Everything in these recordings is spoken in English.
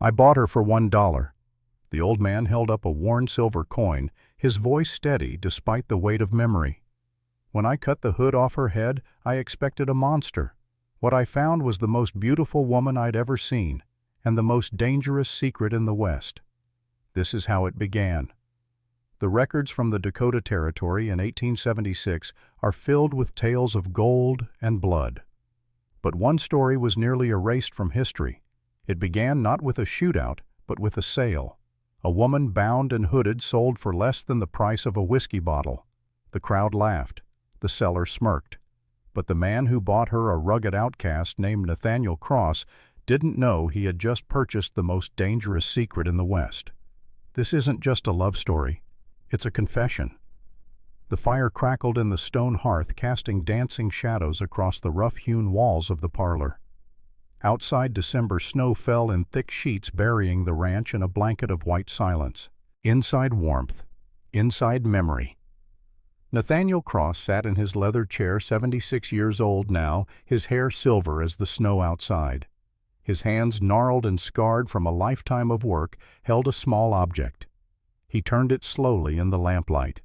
I bought her for $1. The old man held up a worn silver coin, his voice steady despite the weight of memory. When I cut the hood off her head, I expected a monster. What I found was the most beautiful woman I'd ever seen, and the most dangerous secret in the West. This is how it began. The records from the Dakota Territory in 1876 are filled with tales of gold and blood. But one story was nearly erased from history. It began not with a shootout, but with a sale. A woman bound and hooded sold for less than the price of a whiskey bottle. The crowd laughed. The seller smirked. But the man who bought her, a rugged outcast named Nathaniel Cross, didn't know he had just purchased the most dangerous secret in the West. This isn't just a love story. It's a confession. The fire crackled in the stone hearth, casting dancing shadows across the rough-hewn walls of the parlor. Outside, December snow fell in thick sheets, burying the ranch in a blanket of white silence. Inside, warmth. Inside, memory. Nathaniel Cross sat in his leather chair, 76 years old now, his hair silver as the snow outside. His hands, gnarled and scarred from a lifetime of work, held a small object. He turned it slowly in the lamplight.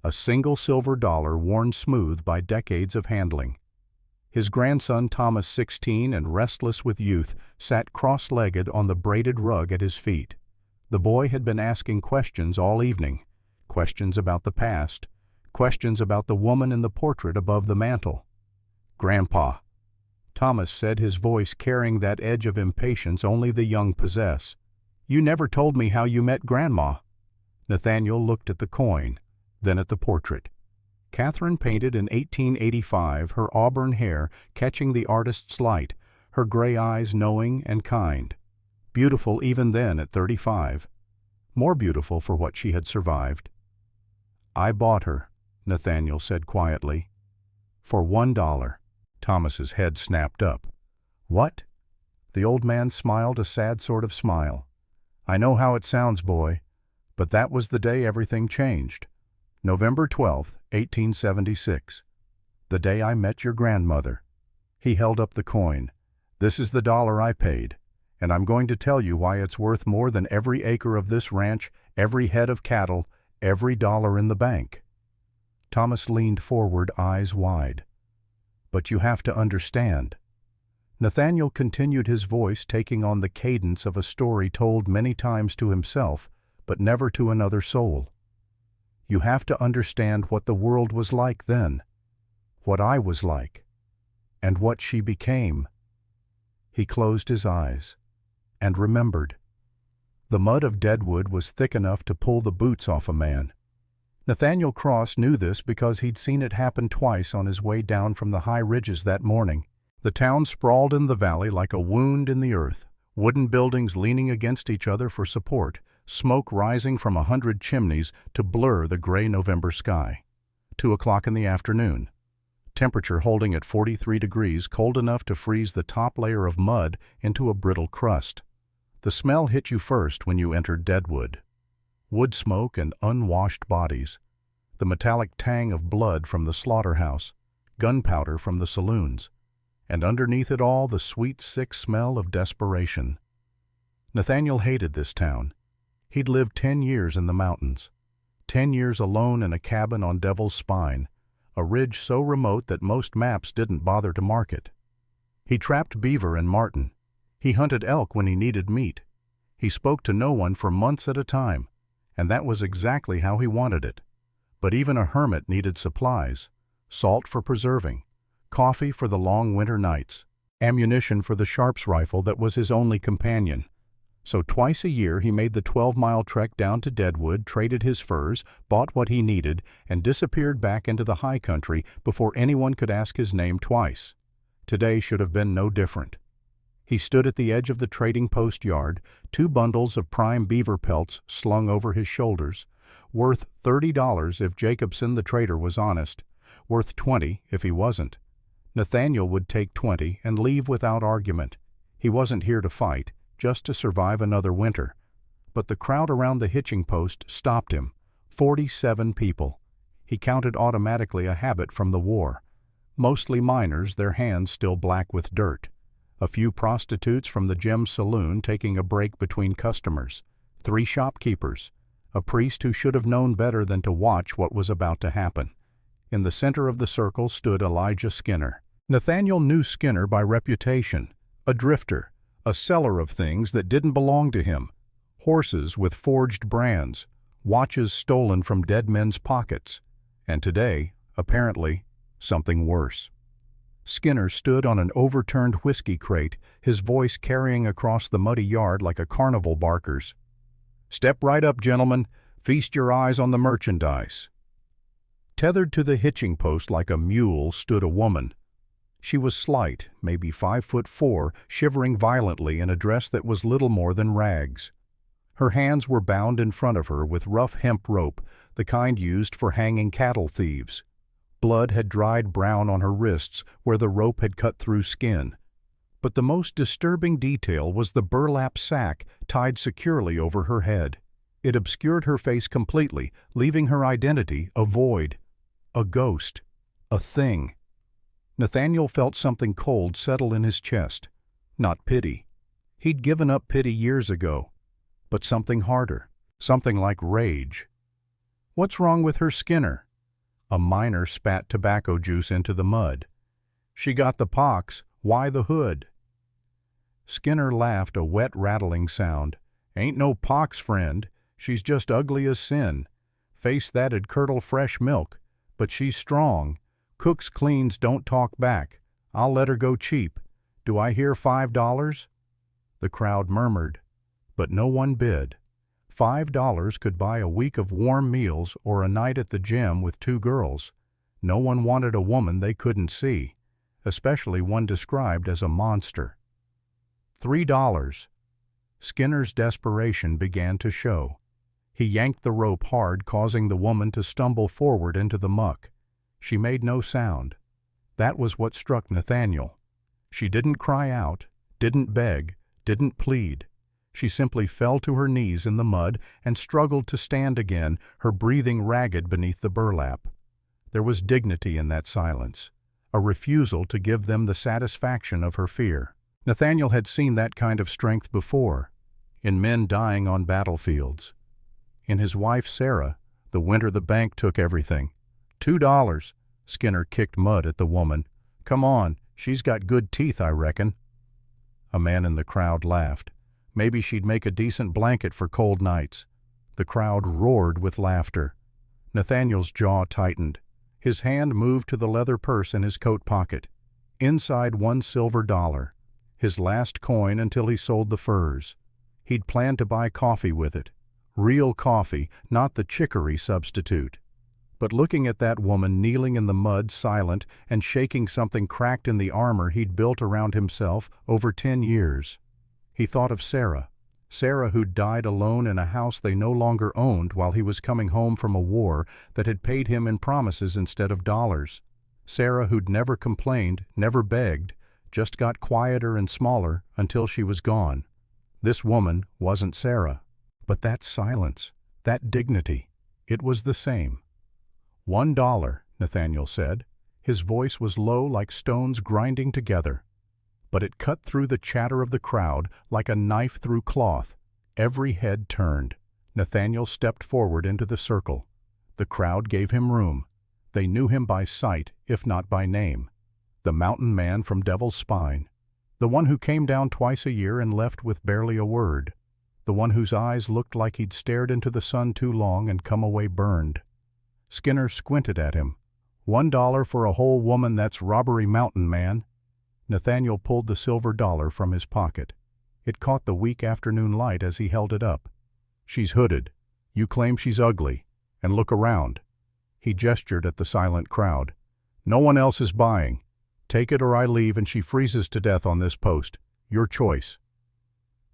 A single silver dollar worn smooth by decades of handling. His grandson, Thomas, 16 and restless with youth, sat cross-legged on the braided rug at his feet. The boy had been asking questions all evening. Questions about the past. Questions about the woman in the portrait above the mantel. "Grandpa," Thomas said, his voice carrying that edge of impatience only the young possess. "You never told me how you met Grandma." Nathaniel looked at the coin, then at the portrait. Catherine painted in 1885, her auburn hair catching the artist's light, her gray eyes knowing and kind. Beautiful even then at 35. More beautiful for what she had survived. "I bought her," Nathaniel said quietly. "For $1. Thomas's head snapped up. "What?" The old man smiled a sad sort of smile. "I know how it sounds, boy, but that was the day everything changed. November 12th, 1876. The day I met your grandmother." He held up the coin. "This is the dollar I paid, and I'm going to tell you why it's worth more than every acre of this ranch, every head of cattle, every dollar in the bank." Thomas leaned forward, eyes wide. "But you have to understand." Nathaniel continued, his voice taking on the cadence of a story told many times to himself, but never to another soul. "You have to understand what the world was like then, what I was like, and what she became." He closed his eyes and remembered. The mud of Deadwood was thick enough to pull the boots off a man. Nathaniel Cross knew this because he'd seen it happen twice on his way down from the high ridges that morning. The town sprawled in the valley like a wound in the earth, wooden buildings leaning against each other for support, smoke rising from 100 chimneys to blur the gray November sky. 2 o'clock in the afternoon. Temperature holding at 43 degrees, cold enough to freeze the top layer of mud into a brittle crust. The smell hit you first when you entered Deadwood. Wood smoke and unwashed bodies. The metallic tang of blood from the slaughterhouse, gunpowder from the saloons, and underneath it all the sweet, sick smell of desperation. Nathaniel hated this town. He'd lived 10 years in the mountains, 10 years alone in a cabin on Devil's Spine, a ridge so remote that most maps didn't bother to mark it. He trapped beaver and marten. He hunted elk when he needed meat. He spoke to no one for months at a time, and that was exactly how he wanted it. But even a hermit needed supplies, salt for preserving, coffee for the long winter nights, ammunition for the Sharps rifle that was his only companion. So twice a year he made the 12-mile trek down to Deadwood, traded his furs, bought what he needed, and disappeared back into the high country before anyone could ask his name twice. Today should have been no different. He stood at the edge of the trading post yard, 2 bundles of prime beaver pelts slung over his shoulders, worth $30 if Jacobson the trader was honest, worth $20 if he wasn't. Nathaniel would take $20 and leave without argument. He wasn't here to fight, just to survive another winter. But the crowd around the hitching post stopped him. 47 people. He counted automatically, a habit from the war. Mostly miners, their hands still black with dirt. A few prostitutes from the gem saloon taking a break between customers, 3 shopkeepers, a priest who should have known better than to watch what was about to happen. In the center of the circle stood Elijah Skinner. Nathaniel knew Skinner by reputation, a drifter, a seller of things that didn't belong to him, horses with forged brands, watches stolen from dead men's pockets, and today, apparently, something worse. Skinner stood on an overturned whiskey crate, his voice carrying across the muddy yard like a carnival barker's. "Step right up, gentlemen. Feast your eyes on the merchandise." Tethered to the hitching post like a mule stood a woman. She was slight, maybe 5'4", shivering violently in a dress that was little more than rags. Her hands were bound in front of her with rough hemp rope, the kind used for hanging cattle thieves. Blood had dried brown on her wrists where the rope had cut through skin. But the most disturbing detail was the burlap sack tied securely over her head. It obscured her face completely, leaving her identity a void. A ghost. A thing. Nathaniel felt something cold settle in his chest. Not pity. He'd given up pity years ago. But something harder. Something like rage. "What's wrong with her, Skinner?" A miner spat tobacco juice into the mud. "She got the pox. Why the hood?" Skinner laughed a wet, rattling sound. "Ain't no pox, friend. She's just ugly as sin. Face that'd curdle fresh milk. But she's strong. Cooks cleans don't talk back. I'll let her go cheap. Do I hear $5? The crowd murmured, but no one bid. $5 could buy a week of warm meals or a night at the gym with 2 girls. No one wanted a woman they couldn't see, especially one described as a monster. $3. Skinner's desperation began to show. He yanked the rope hard, causing the woman to stumble forward into the muck. She made no sound. That was what struck Nathaniel. She didn't cry out, didn't beg, didn't plead. She simply fell to her knees in the mud and struggled to stand again, her breathing ragged beneath the burlap. There was dignity in that silence, a refusal to give them the satisfaction of her fear. Nathaniel had seen that kind of strength before, in men dying on battlefields. In his wife Sarah, the winter the bank took everything. $2. Skinner kicked mud at the woman. "Come on, she's got good teeth, I reckon." A man in the crowd laughed. Maybe she'd make a decent blanket for cold nights. The crowd roared with laughter. Nathaniel's jaw tightened. His hand moved to the leather purse in his coat pocket. Inside $1 silver, his last coin until he sold the furs. He'd planned to buy coffee with it. Real coffee, not the chicory substitute. But looking at that woman kneeling in the mud, silent, and shaking something cracked in the armor he'd built around himself over 10 years, he thought of Sarah. Sarah who'd died alone in a house they no longer owned while he was coming home from a war that had paid him in promises instead of dollars. Sarah who'd never complained, never begged, just got quieter and smaller until she was gone. This woman wasn't Sarah. But that silence, that dignity, it was the same. $1, Nathaniel said. His voice was low like stones grinding together. But it cut through the chatter of the crowd like a knife through cloth. Every head turned. Nathaniel stepped forward into the circle. The crowd gave him room. They knew him by sight, if not by name. The mountain man from Devil's Spine. The one who came down twice a year and left with barely a word. The one whose eyes looked like he'd stared into the sun too long and come away burned. Skinner squinted at him. $1 for a whole woman, that's robbery, mountain man. Nathaniel pulled the silver dollar from his pocket. It caught the weak afternoon light as he held it up. "She's hooded. You claim she's ugly. And look around." He gestured at the silent crowd. "No one else is buying. Take it or I leave and she freezes to death on this post. Your choice."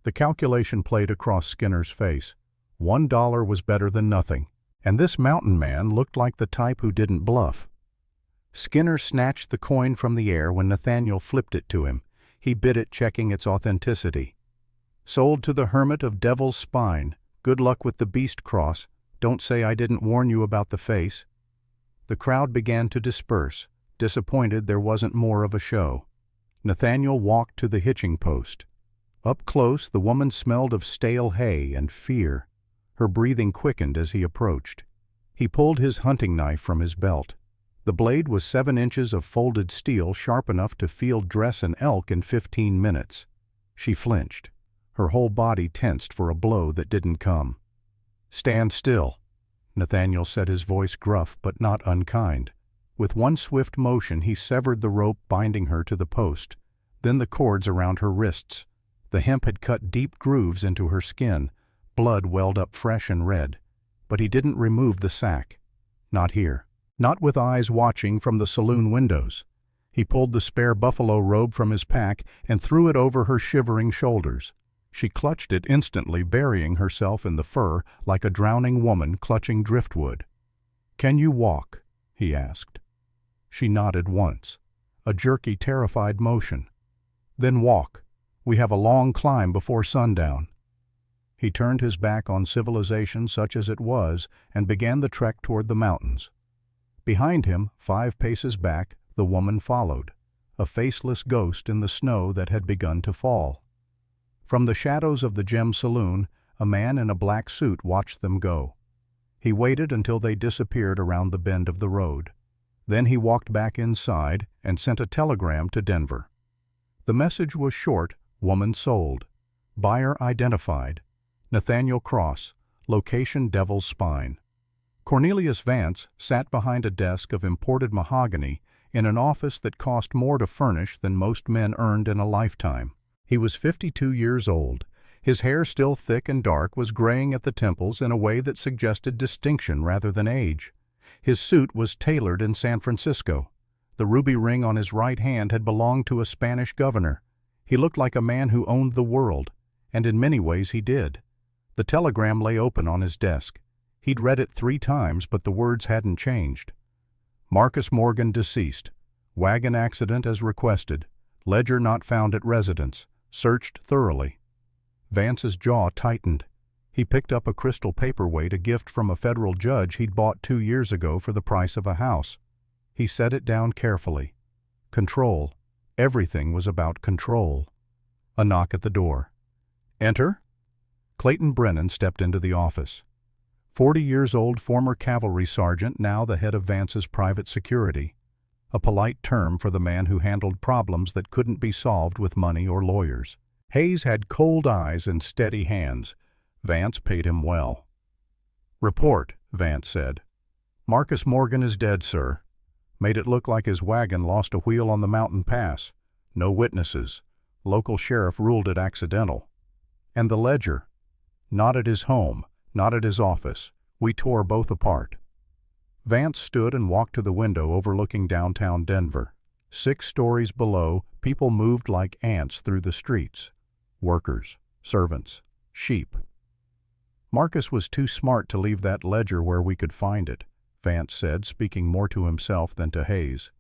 The calculation played across Skinner's face. $1 was better than nothing. And this mountain man looked like the type who didn't bluff. Skinner snatched the coin from the air when Nathaniel flipped it to him. He bid it, checking its authenticity. "Sold to the hermit of Devil's Spine. Good luck with the beast cross. Don't say I didn't warn you about the face." The crowd began to disperse, disappointed there wasn't more of a show. Nathaniel walked to the hitching post. Up close, the woman smelled of stale hay and fear. Her breathing quickened as he approached. He pulled his hunting knife from his belt. The blade was 7 inches of folded steel, sharp enough to field dress an elk in 15 minutes. She flinched. Her whole body tensed for a blow that didn't come. "Stand still," Nathaniel said, his voice gruff but not unkind. With one swift motion he severed the rope binding her to the post, then the cords around her wrists. The hemp had cut deep grooves into her skin. Blood welled up fresh and red. But he didn't remove the sack. Not here. Not with eyes watching from the saloon windows. He pulled the spare buffalo robe from his pack and threw it over her shivering shoulders. She clutched it instantly, burying herself in the fur like a drowning woman clutching driftwood. "Can you walk?" he asked. She nodded once, a jerky, terrified motion. "Then walk. We have a long climb before sundown." He turned his back on civilization such as it was and began the trek toward the mountains. Behind him, 5 paces back, the woman followed, a faceless ghost in the snow that had begun to fall. From the shadows of the gem saloon, a man in a black suit watched them go. He waited until they disappeared around the bend of the road. Then he walked back inside and sent a telegram to Denver. The message was short: woman sold. Buyer identified. Nathaniel Cross. Location Devil's Spine. Cornelius Vance sat behind a desk of imported mahogany in an office that cost more to furnish than most men earned in a lifetime. He was 52 years old. His hair, still thick and dark, was graying at the temples in a way that suggested distinction rather than age. His suit was tailored in San Francisco. The ruby ring on his right hand had belonged to a Spanish governor. He looked like a man who owned the world, and in many ways he did. The telegram lay open on his desk. He'd read it 3 times, but the words hadn't changed. Marcus Morgan deceased. Wagon accident as requested. Ledger not found at residence. Searched thoroughly. Vance's jaw tightened. He picked up a crystal paperweight, a gift from a federal judge he'd bought 2 years ago for the price of a house. He set it down carefully. Control. Everything was about control. A knock at the door. "Enter." Clayton Brennan stepped into the office. 40 years old, former cavalry sergeant, now the head of Vance's private security. A polite term for the man who handled problems that couldn't be solved with money or lawyers. Hayes had cold eyes and steady hands. Vance paid him well. "Report," Vance said. "Marcus Morgan is dead, sir. Made it look like his wagon lost a wheel on the mountain pass. No witnesses. Local sheriff ruled it accidental. And the ledger? Not at his home, not at his office. We tore both apart." Vance stood and walked to the window overlooking downtown Denver. 6 stories below, people moved like ants through the streets. Workers, servants, sheep. "Marcus was too smart to leave that ledger where we could find it," Vance said, speaking more to himself than to Hayes.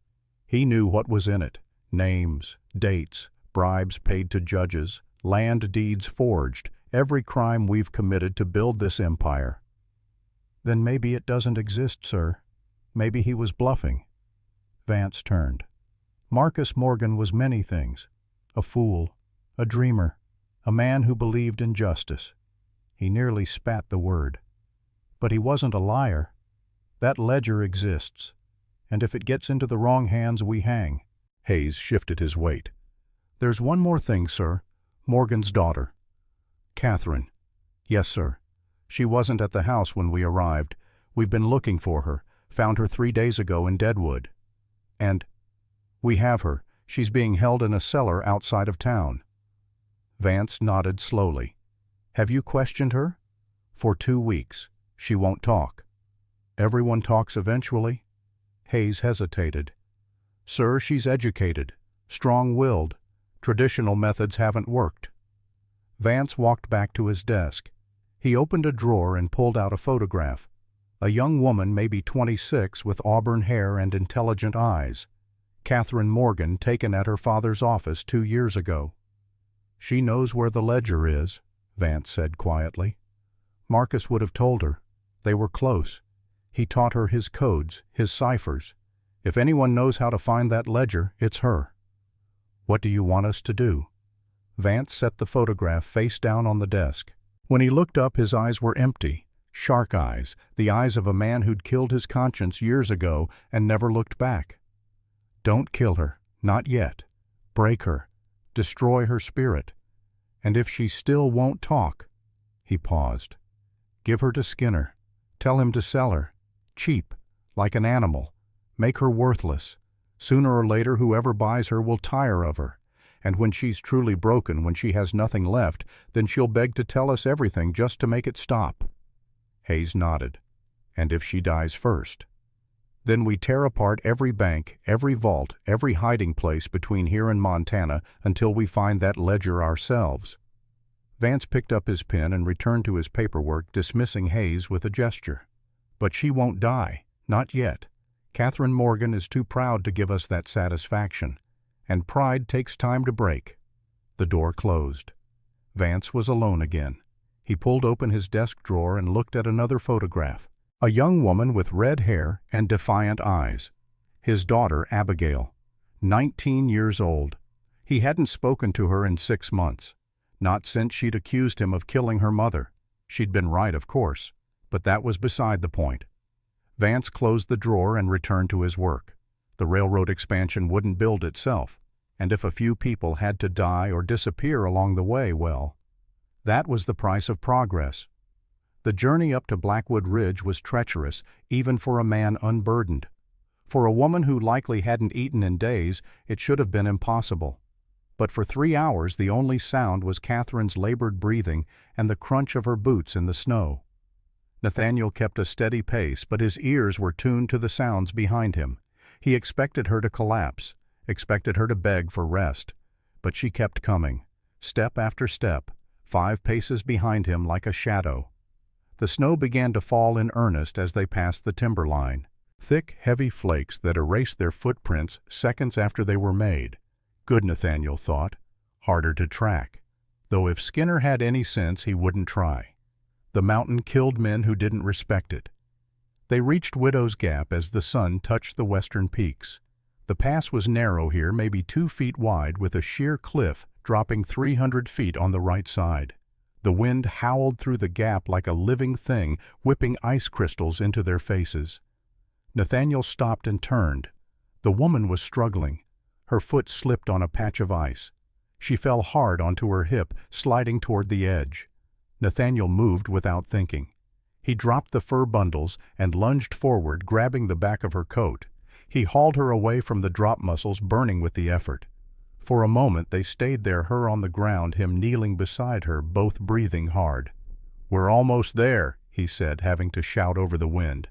"He knew what was in it. Names, dates, bribes paid to judges, land deeds forged, every crime we've committed to build this empire." "Then maybe it doesn't exist, sir. Maybe he was bluffing." Vance turned. Marcus Morgan was many things. A fool, a dreamer, a man who believed in justice. He nearly spat the word. But he wasn't a liar. That ledger exists, and if it gets into the wrong hands, we hang. Hayes shifted his weight. "There's one more thing, sir. Morgan's daughter." "Catherine." "Yes, sir. She wasn't at the house when we arrived. We've been looking for her. Found her 3 days ago in Deadwood. And we have her. She's being held in a cellar outside of town." Vance nodded slowly. "Have you questioned her?" "For 2 weeks. She won't talk." "Everyone talks eventually." Hayes hesitated. "Sir, she's educated, strong-willed. Traditional methods haven't worked." Vance walked back to his desk. He opened a drawer and pulled out a photograph. A young woman, maybe 26, with auburn hair and intelligent eyes. Catherine Morgan, taken at her father's office 2 years ago. "She knows where the ledger is," Vance said quietly. "Marcus would have told her. They were close. He taught her his codes, his ciphers. If anyone knows how to find that ledger, it's her." What do you want us to do?" Vance set the photograph face down on the desk. When he looked up, his eyes were empty. Shark eyes, the eyes of a man who'd killed his conscience years ago and never looked back. "Don't kill her, not yet. Break her. Destroy her spirit. And if she still won't talk—" He paused. "Give her to Skinner. Tell him to sell her. Cheap, like an animal. Make her worthless. Sooner or later whoever buys her will tire of her. And when she's truly broken, when she has nothing left, then she'll beg to tell us everything just to make it stop." Hayes nodded. "And if she dies first?" "Then we tear apart every bank, every vault, every hiding place between here and Montana until we find that ledger ourselves." Vance picked up his pen and returned to his paperwork, dismissing Hayes with a gesture. "But she won't die. Not yet. Catherine Morgan is too proud to give us that satisfaction. And pride takes time to break." The door closed. Vance was alone again. He pulled open his desk drawer and looked at another photograph. A young woman with red hair and defiant eyes. His daughter, Abigail. 19 years old. He hadn't spoken to her in 6 months. Not since she'd accused him of killing her mother. She'd been right, of course. But that was beside the point. Vance closed the drawer and returned to his work. The railroad expansion wouldn't build itself. And if a few people had to die or disappear along the way, well, that was the price of progress. The journey up to Blackwood Ridge was treacherous, even for a man unburdened. For a woman who likely hadn't eaten in days, it should have been impossible. But for 3 hours the only sound was Catherine's labored breathing and the crunch of her boots in the snow. Nathaniel kept a steady pace, but his ears were tuned to the sounds behind him. He expected her to collapse, expected her to beg for rest. But she kept coming, step after step, 5 paces behind him like a shadow. The snow began to fall in earnest as they passed the timberline. Thick, heavy flakes that erased their footprints seconds after they were made. Good, Nathaniel thought. Harder to track. Though if Skinner had any sense, he wouldn't try. The mountain killed men who didn't respect it. They reached Widow's Gap as the sun touched the western peaks. The pass was narrow here, maybe 2 feet wide, with a sheer cliff dropping 300 feet on the right side. The wind howled through the gap like a living thing, whipping ice crystals into their faces. Nathaniel stopped and turned. The woman was struggling. Her foot slipped on a patch of ice. She fell hard onto her hip, sliding toward the edge. Nathaniel moved without thinking. He dropped the fur bundles and lunged forward, grabbing the back of her coat. He hauled her away from the drop muscles, burning with the effort. For a moment they stayed there, her on the ground, him kneeling beside her, both breathing hard. "We're almost there," he said, having to shout over the wind.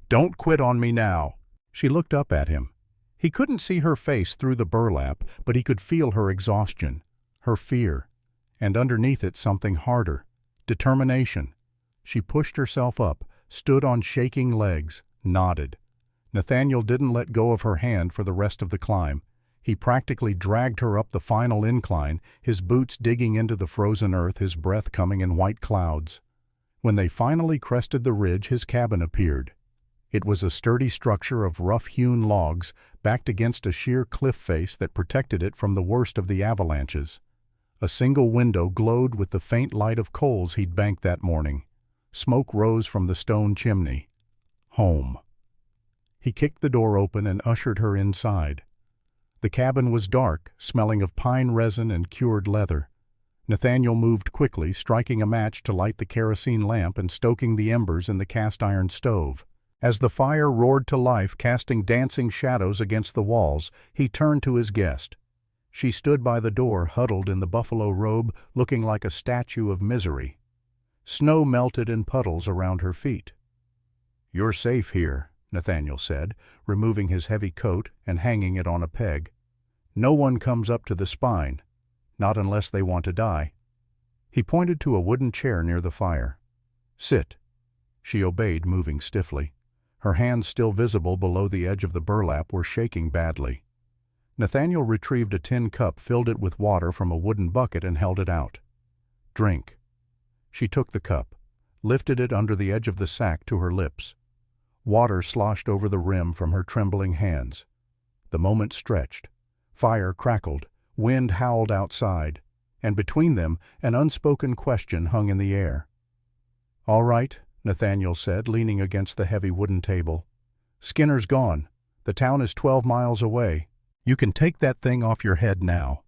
"Don't quit on me now." She looked up at him. He couldn't see her face through the burlap, but he could feel her exhaustion, her fear, and underneath it something harder, determination. She pushed herself up, stood on shaking legs, nodded. Nathaniel didn't let go of her hand for the rest of the climb. He practically dragged her up the final incline, his boots digging into the frozen earth, his breath coming in white clouds. When they finally crested the ridge, his cabin appeared. It was a sturdy structure of rough-hewn logs, backed against a sheer cliff face that protected it from the worst of the avalanches. A single window glowed with the faint light of coals he'd banked that morning. Smoke rose from the stone chimney. Home. He kicked the door open and ushered her inside. The cabin was dark, smelling of pine resin and cured leather. Nathaniel moved quickly, striking a match to light the kerosene lamp and stoking the embers in the cast-iron stove. As the fire roared to life, casting dancing shadows against the walls, he turned to his guest. She stood by the door, huddled in the buffalo robe, looking like a statue of misery. Snow melted in puddles around her feet. "You're safe here," Nathaniel said, removing his heavy coat and hanging it on a peg. "No one comes up to the spine, not unless they want to die." He pointed to a wooden chair near the fire. "Sit." She obeyed, moving stiffly. Her hands, still visible below the edge of the burlap, were shaking badly. Nathaniel retrieved a tin cup, filled it with water from a wooden bucket, and held it out. "Drink." She took the cup, lifted it under the edge of the sack to her lips. Water sloshed over the rim from her trembling hands. The moment stretched. Fire crackled. Wind howled outside, and between them an unspoken question hung in the air. "All right," Nathaniel said, leaning against the heavy wooden table. "Skinner's gone. The town is 12 miles away. You can take that thing off your head now."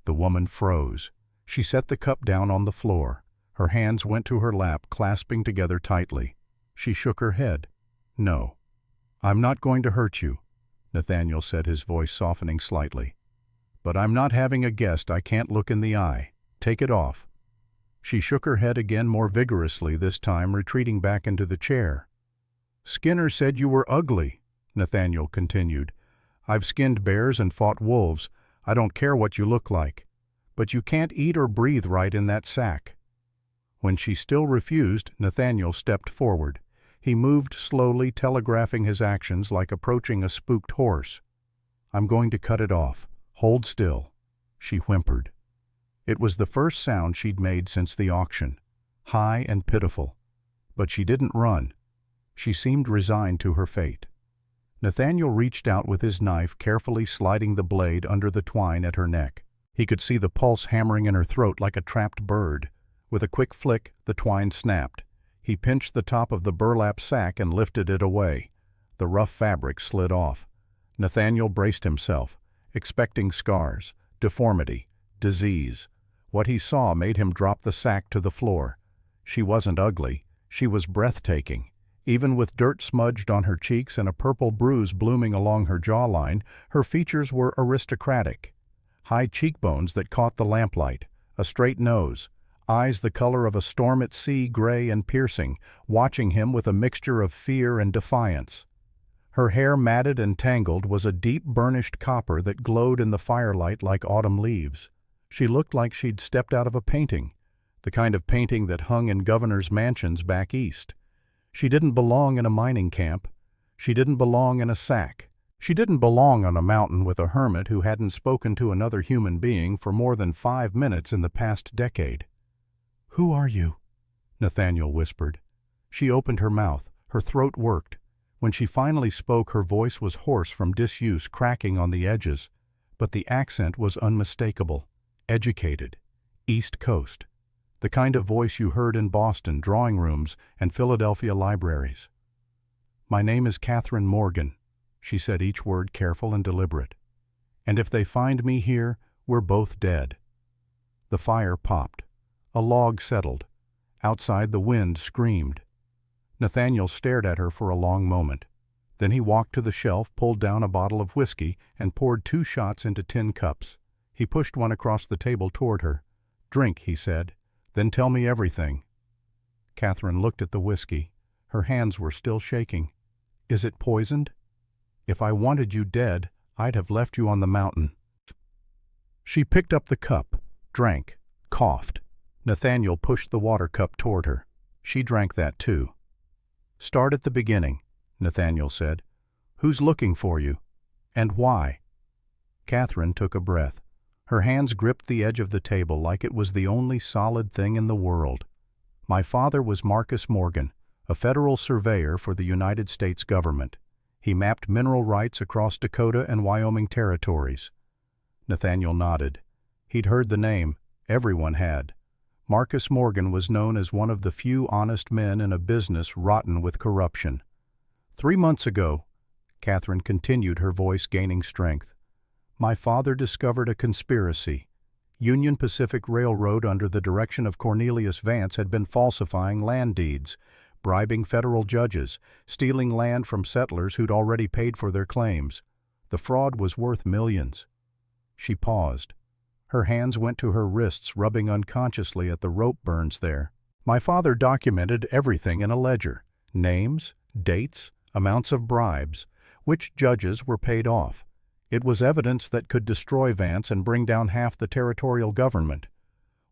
The woman froze. She set the cup down on the floor. Her hands went to her lap, clasping together tightly. She shook her head. "No. I'm not going to hurt you," Nathaniel said, his voice softening slightly. "But I'm not having a guest I can't look in the eye. Take it off." She shook her head again more vigorously, this time retreating back into the chair. "Skinner said you were ugly," Nathaniel continued. "I've skinned bears and fought wolves. I don't care what you look like. But you can't eat or breathe right in that sack." When she still refused, Nathaniel stepped forward. He moved slowly, telegraphing his actions like approaching a spooked horse. "I'm going to cut it off. Hold still," she whimpered. It was the first sound she'd made since the auction, high and pitiful. But she didn't run. She seemed resigned to her fate. Nathaniel reached out with his knife, carefully sliding the blade under the twine at her neck. He could see the pulse hammering in her throat like a trapped bird. With a quick flick, the twine snapped. He pinched the top of the burlap sack and lifted it away. The rough fabric slid off. Nathaniel braced himself, expecting scars, deformity, disease. What he saw made him drop the sack to the floor. She wasn't ugly. She was breathtaking. Even with dirt smudged on her cheeks and a purple bruise blooming along her jawline, her features were aristocratic. High cheekbones that caught the lamplight, a straight nose, eyes the color of a storm at sea, gray and piercing, watching him with a mixture of fear and defiance. Her hair, matted and tangled, was a deep burnished copper that glowed in the firelight like autumn leaves. She looked like she'd stepped out of a painting, the kind of painting that hung in governors' mansions back east. She didn't belong in a mining camp. She didn't belong in a sack. She didn't belong on a mountain with a hermit who hadn't spoken to another human being for more than 5 minutes in the past decade. "Who are you?" Nathaniel whispered. She opened her mouth. Her throat worked. When she finally spoke, her voice was hoarse from disuse, cracking on the edges. But the accent was unmistakable. Educated. East Coast. The kind of voice you heard in Boston drawing rooms and Philadelphia libraries. "My name is Catherine Morgan," she said, each word careful and deliberate. "And if they find me here, we're both dead." The fire popped. A log settled. Outside, the wind screamed. Nathaniel stared at her for a long moment. Then he walked to the shelf, pulled down a bottle of whiskey, and poured 2 shots into tin cups. He pushed one across the table toward her. "Drink," he said. "Then tell me everything." Catherine looked at the whiskey. Her hands were still shaking. "Is it poisoned? If I wanted you dead, I'd have left you on the mountain." She picked up the cup, drank, coughed. Nathaniel pushed the water cup toward her. She drank that too. "Start at the beginning," Nathaniel said. "Who's looking for you? And why?" Catherine took a breath. Her hands gripped the edge of the table like it was the only solid thing in the world. "My father was Marcus Morgan, a federal surveyor for the United States government. He mapped mineral rights across Dakota and Wyoming territories." Nathaniel nodded. He'd heard the name. Everyone had. Marcus Morgan was known as one of the few honest men in a business rotten with corruption. 3 months ago, Catherine continued, her voice gaining strength, "My father discovered a conspiracy. Union Pacific Railroad, under the direction of Cornelius Vance, had been falsifying land deeds, bribing federal judges, stealing land from settlers who'd already paid for their claims. The fraud was worth millions." She paused. Her hands went to her wrists, rubbing unconsciously at the rope burns there. "My father documented everything in a ledger. Names, dates, amounts of bribes, which judges were paid off. It was evidence that could destroy Vance and bring down half the territorial government."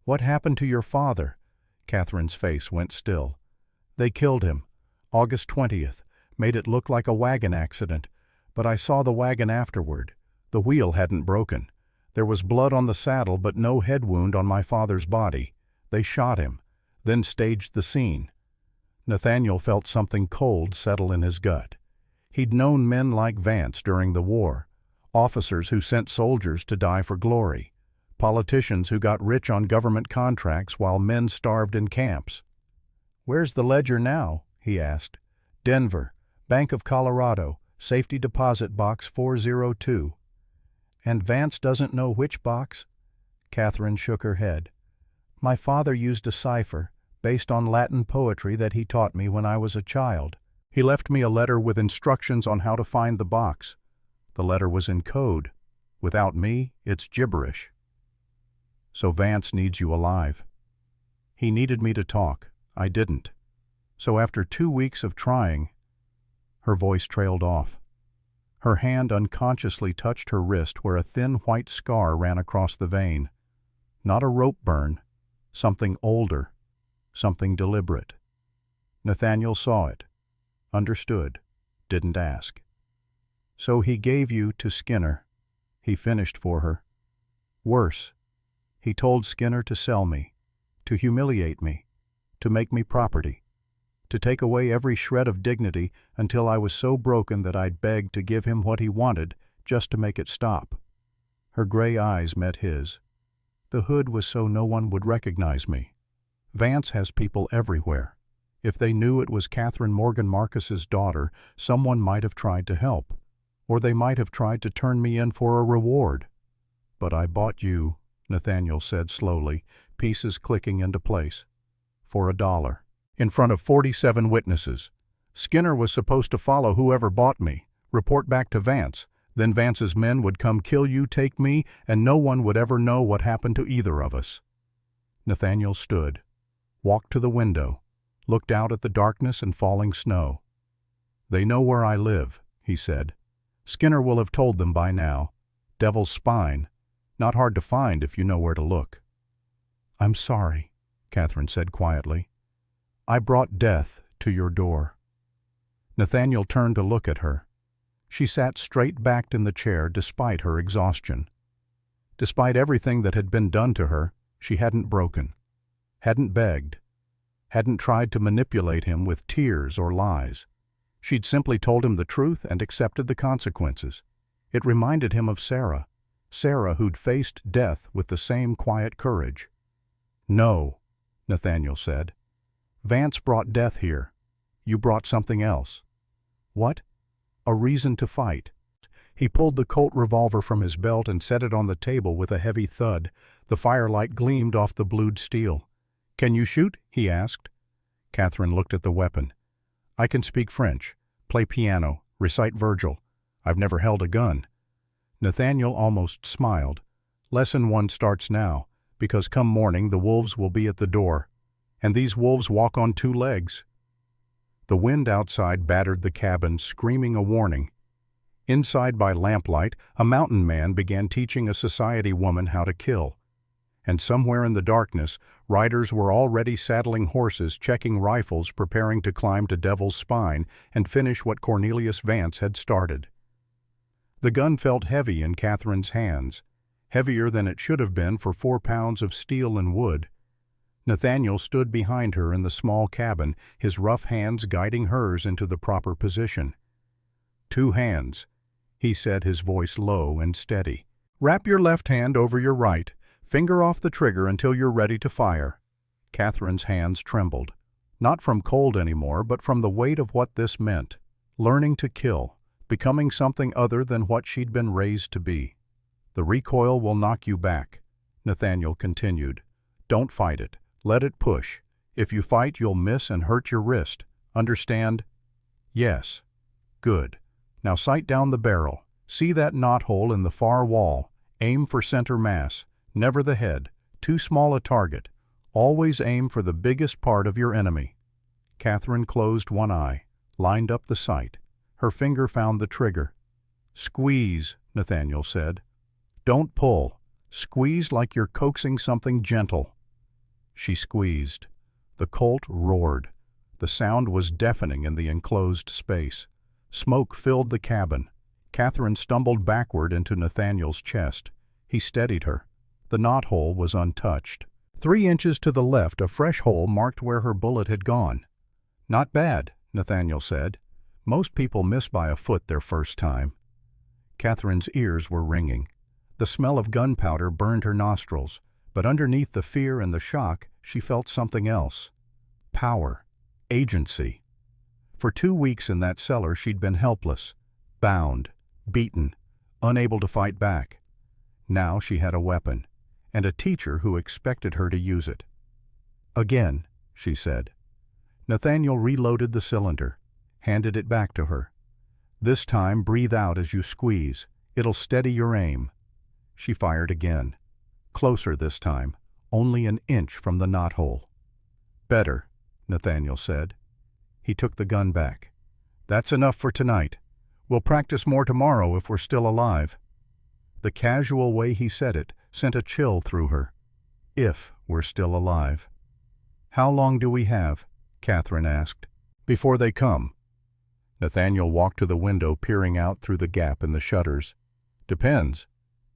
"What happened to your father?" Catherine's face went still. "They killed him. August 20th. Made it look like a wagon accident. But I saw the wagon afterward. The wheel hadn't broken. There was blood on the saddle, but no head wound on my father's body. They shot him, then staged the scene." Nathaniel felt something cold settle in his gut. He'd known men like Vance during the war. Officers who sent soldiers to die for glory. Politicians who got rich on government contracts while men starved in camps. "Where's the ledger now?" he asked. "Denver, Bank of Colorado, Safety Deposit Box 402. "And Vance doesn't know which box?" Catherine shook her head. "My father used a cipher, based on Latin poetry that he taught me when I was a child. He left me a letter with instructions on how to find the box. The letter was in code. Without me, it's gibberish. So Vance needs you alive. He needed me to talk. I didn't. So after 2 weeks of trying—" Her voice trailed off. Her hand unconsciously touched her wrist where a thin white scar ran across the vein. Not a rope burn. Something older. Something deliberate. Nathaniel saw it. Understood. Didn't ask. "So he gave you to Skinner. He finished for her. Worse. He told Skinner to sell me, to humiliate me, to make me property, to take away every shred of dignity until I was so broken that I'd beg to give him what he wanted just to make it stop." Her gray eyes met his. "The hood was so no one would recognize me. Vance has people everywhere. If they knew it was Catherine Morgan Marcus's daughter, someone might have tried to help. Or they might have tried to turn me in for a reward. But I bought you," Nathaniel said slowly, pieces clicking into place, "for $1. In front of 47 witnesses. Skinner was supposed to follow whoever bought me, report back to Vance. Then Vance's men would come kill you, take me, and no one would ever know what happened to either of us." Nathaniel stood, walked to the window, looked out at the darkness and falling snow. "They know where I live," he said. "Skinner will have told them by now. Devil's Spine. Not hard to find if you know where to look." "I'm sorry," Catherine said quietly. "I brought death to your door." Nathaniel turned to look at her. She sat straight-backed in the chair despite her exhaustion. Despite everything that had been done to her, she hadn't broken, hadn't begged, hadn't tried to manipulate him with tears or lies. She'd simply told him the truth and accepted the consequences. It reminded him of Sarah who'd faced death with the same quiet courage. "No," Nathaniel said. "Vance brought death here. You brought something else." "What?" "A reason to fight." He pulled the Colt revolver from his belt and set it on the table with a heavy thud. The firelight gleamed off the blued steel. "Can you shoot?" he asked. Catherine looked at the weapon. "I can speak French, play piano, recite Virgil. I've never held a gun." Nathaniel almost smiled. "Lesson 1 starts now, because come morning the wolves will be at the door. And these wolves walk on 2 legs." The wind outside battered the cabin, screaming a warning. Inside by lamplight, a mountain man began teaching a society woman how to kill. And somewhere in the darkness, riders were already saddling horses, checking rifles, preparing to climb to Devil's Spine and finish what Cornelius Vance had started. The gun felt heavy in Catherine's hands, heavier than it should have been for 4 pounds of steel and wood. Nathaniel stood behind her in the small cabin, his rough hands guiding hers into the proper position. "2 hands," he said, his voice low and steady. "Wrap your left hand over your right. Finger off the trigger until you're ready to fire." Catherine's hands trembled, not from cold anymore, but from the weight of what this meant. Learning to kill, becoming something other than what she'd been raised to be. "The recoil will knock you back," Nathaniel continued. "Don't fight it. Let it push. If you fight, you'll miss and hurt your wrist. Understand?" "Yes." "Good. Now sight down the barrel. See that knothole in the far wall. Aim for center mass. Never the head. Too small a target. Always aim for the biggest part of your enemy." Catherine closed one eye, lined up the sight. Her finger found the trigger. "Squeeze," Nathaniel said. "Don't pull. Squeeze like you're coaxing something gentle." She squeezed. The Colt roared. The sound was deafening in the enclosed space. Smoke filled the cabin. Catherine stumbled backward into Nathaniel's chest. He steadied her. The knothole was untouched. 3 inches to the left, a fresh hole marked where her bullet had gone. "Not bad," Nathaniel said. "Most people miss by a foot their first time." Catherine's ears were ringing. The smell of gunpowder burned her nostrils, but underneath the fear and the shock, she felt something else. Power. Agency. For 2 weeks in that cellar she'd been helpless, bound, beaten, unable to fight back. Now she had a weapon, and a teacher who expected her to use it. "Again," she said. Nathaniel reloaded the cylinder, handed it back to her. "This time breathe out as you squeeze. It'll steady your aim." She fired again. Closer this time, only an inch from the knothole. "Better," Nathaniel said. He took the gun back. "That's enough for tonight. We'll practice more tomorrow if we're still alive." The casual way he said it sent a chill through her. If we're still alive. "How long do we have?" Catherine asked. "Before they come." Nathaniel walked to the window, peering out through the gap in the shutters. "Depends.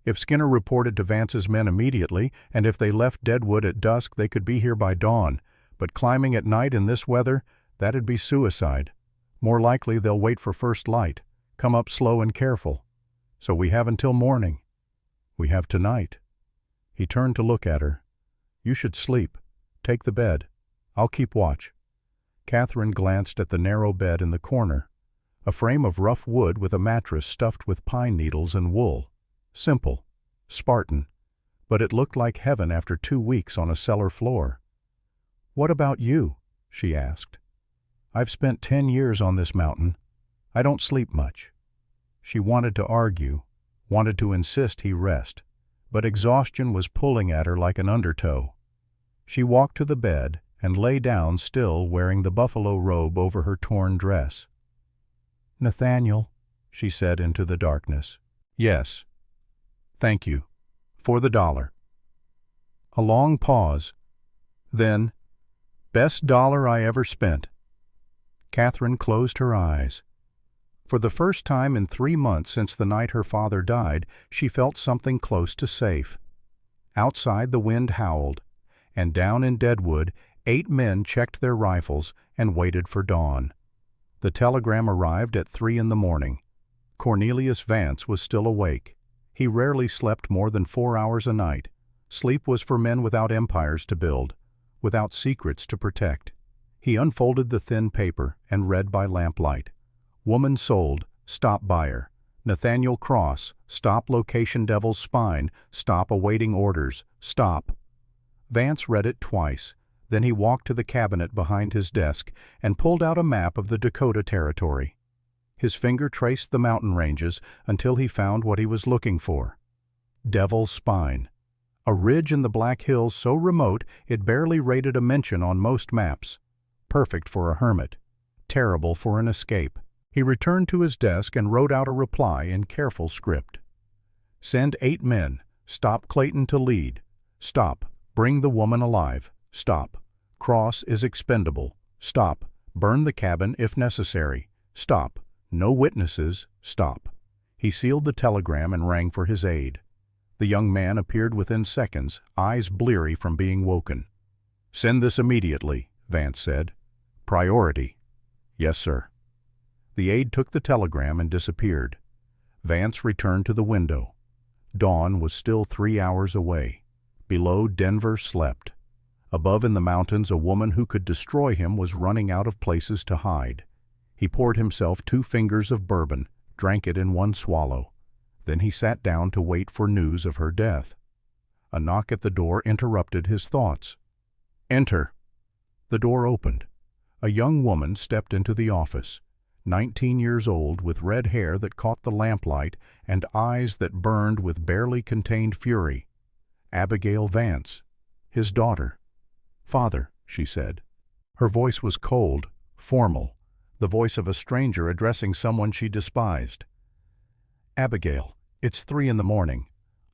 If Skinner reported to Vance's men immediately, and if they left Deadwood at dusk, they could be here by dawn. But climbing at night in this weather, that'd be suicide. More likely they'll wait for first light, come up slow and careful. So we have until morning. We have tonight." He turned to look at her. "You should sleep. Take the bed. I'll keep watch." Catherine glanced at the narrow bed in the corner, a frame of rough wood with a mattress stuffed with pine needles and wool. Simple, Spartan, but it looked like heaven after 2 weeks on a cellar floor. "What about you?" she asked. "I've spent 10 years on this mountain. I don't sleep much." She wanted to argue, wanted to insist he rest, but exhaustion was pulling at her like an undertow. She walked to the bed and lay down, still wearing the buffalo robe over her torn dress. "Nathaniel," she said into the darkness. "Yes. Thank you. For the $1. A long pause. Then, "Best $1 I ever spent." Catherine closed her eyes. For the first time in 3 months since the night her father died, she felt something close to safe. Outside the wind howled, and down in Deadwood 8 men checked their rifles and waited for dawn. The telegram arrived at 3 in the morning. Cornelius Vance was still awake. He rarely slept more than 4 hours a night. Sleep was for men without empires to build, without secrets to protect. He unfolded the thin paper and read by lamplight. "Woman sold, stop buyer. Nathaniel Cross, stop location Devil's Spine, stop awaiting orders, stop." Vance read it twice. Then he walked to the cabinet behind his desk and pulled out a map of the Dakota Territory. His finger traced the mountain ranges until he found what he was looking for. Devil's Spine. A ridge in the Black Hills so remote it barely rated a mention on most maps. Perfect for a hermit. Terrible for an escape. He returned to his desk and wrote out a reply in careful script. "Send 8 men. Stop Clayton to lead. Stop. Bring the woman alive. Stop. Cross is expendable. Stop. Burn the cabin if necessary. Stop. No witnesses. Stop." He sealed the telegram and rang for his aide. The young man appeared within seconds, eyes bleary from being woken. "Send this immediately," Vance said. "Priority." "Yes, sir." The aide took the telegram and disappeared. Vance returned to the window. Dawn was still 3 hours away. Below, Denver slept. Above in the mountains, a woman who could destroy him was running out of places to hide. He poured himself 2 fingers of bourbon, drank it in 1 swallow. Then he sat down to wait for news of her death. A knock at the door interrupted his thoughts. "Enter." The door opened. A young woman stepped into the office. 19 years old, with red hair that caught the lamplight and eyes that burned with barely contained fury. Abigail Vance, his daughter. "Father," she said. Her voice was cold, formal, the voice of a stranger addressing someone she despised. "Abigail, it's 3 in the morning.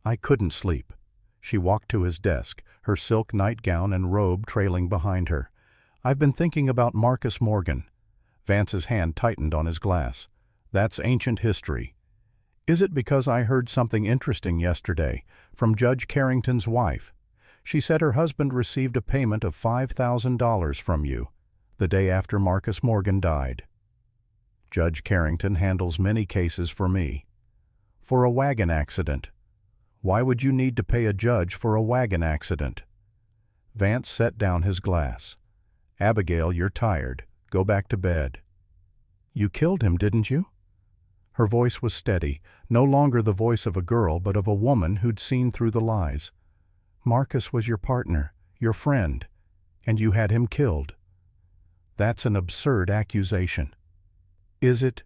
I couldn't sleep." She walked to his desk, her silk nightgown and robe trailing behind her. "I've been thinking about Marcus Morgan." Vance's hand tightened on his glass. "That's ancient history." "Is it because I heard something interesting yesterday from Judge Carrington's wife? She said her husband received a payment of $5,000 from you the day after Marcus Morgan died." "Judge Carrington handles many cases for me." For a wagon accident. Why would you need to pay a judge for a wagon accident? Vance set down his glass. Abigail, you're tired. Go back to bed. You killed him, didn't you? Her voice was steady, no longer the voice of a girl but of a woman who'd seen through the lies. Marcus was your partner, your friend, and you had him killed. That's an absurd accusation. Is it?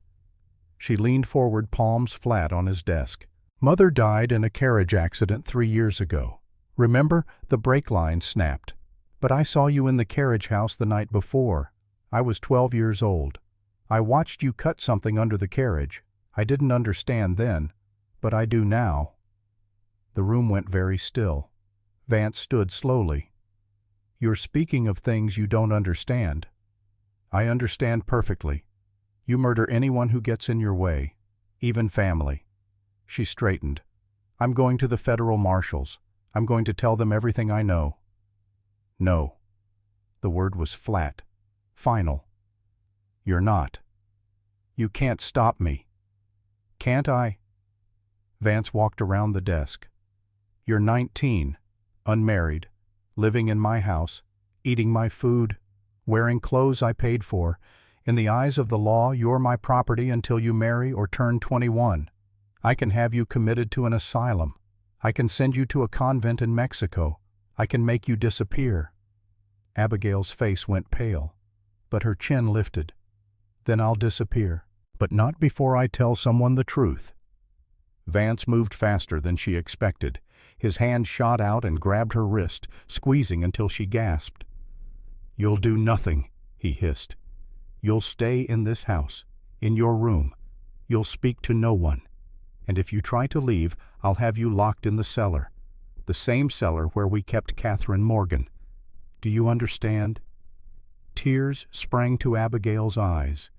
She leaned forward, palms flat on his desk. Mother died in a carriage accident 3 years ago. Remember, the brake line snapped. But I saw you in the carriage house the night before. I was 12 years old. I watched you cut something under the carriage. I didn't understand then, but I do now. The room went very still. Vance stood slowly. You're speaking of things you don't understand. I understand perfectly. You murder anyone who gets in your way, even family. She straightened. I'm going to the federal marshals. I'm going to tell them everything I know. No. The word was flat, final. You're not. You can't stop me. Can't I? Vance walked around the desk. You're 19, unmarried, living in my house, eating my food, wearing clothes I paid for. In the eyes of the law, you're my property until you marry or turn 21. I can have you committed to an asylum. I can send you to a convent in Mexico. I can make you disappear. Abigail's face went pale, but her chin lifted. Then I'll disappear, but not before I tell someone the truth. Vance moved faster than she expected. His hand shot out and grabbed her wrist, squeezing until she gasped. You'll do nothing, he hissed. You'll stay in this house, in your room. You'll speak to no one. And if you try to leave, I'll have you locked in the cellar. The same cellar where we kept Catherine Morgan. Do you understand? Tears sprang to Abigail's eyes,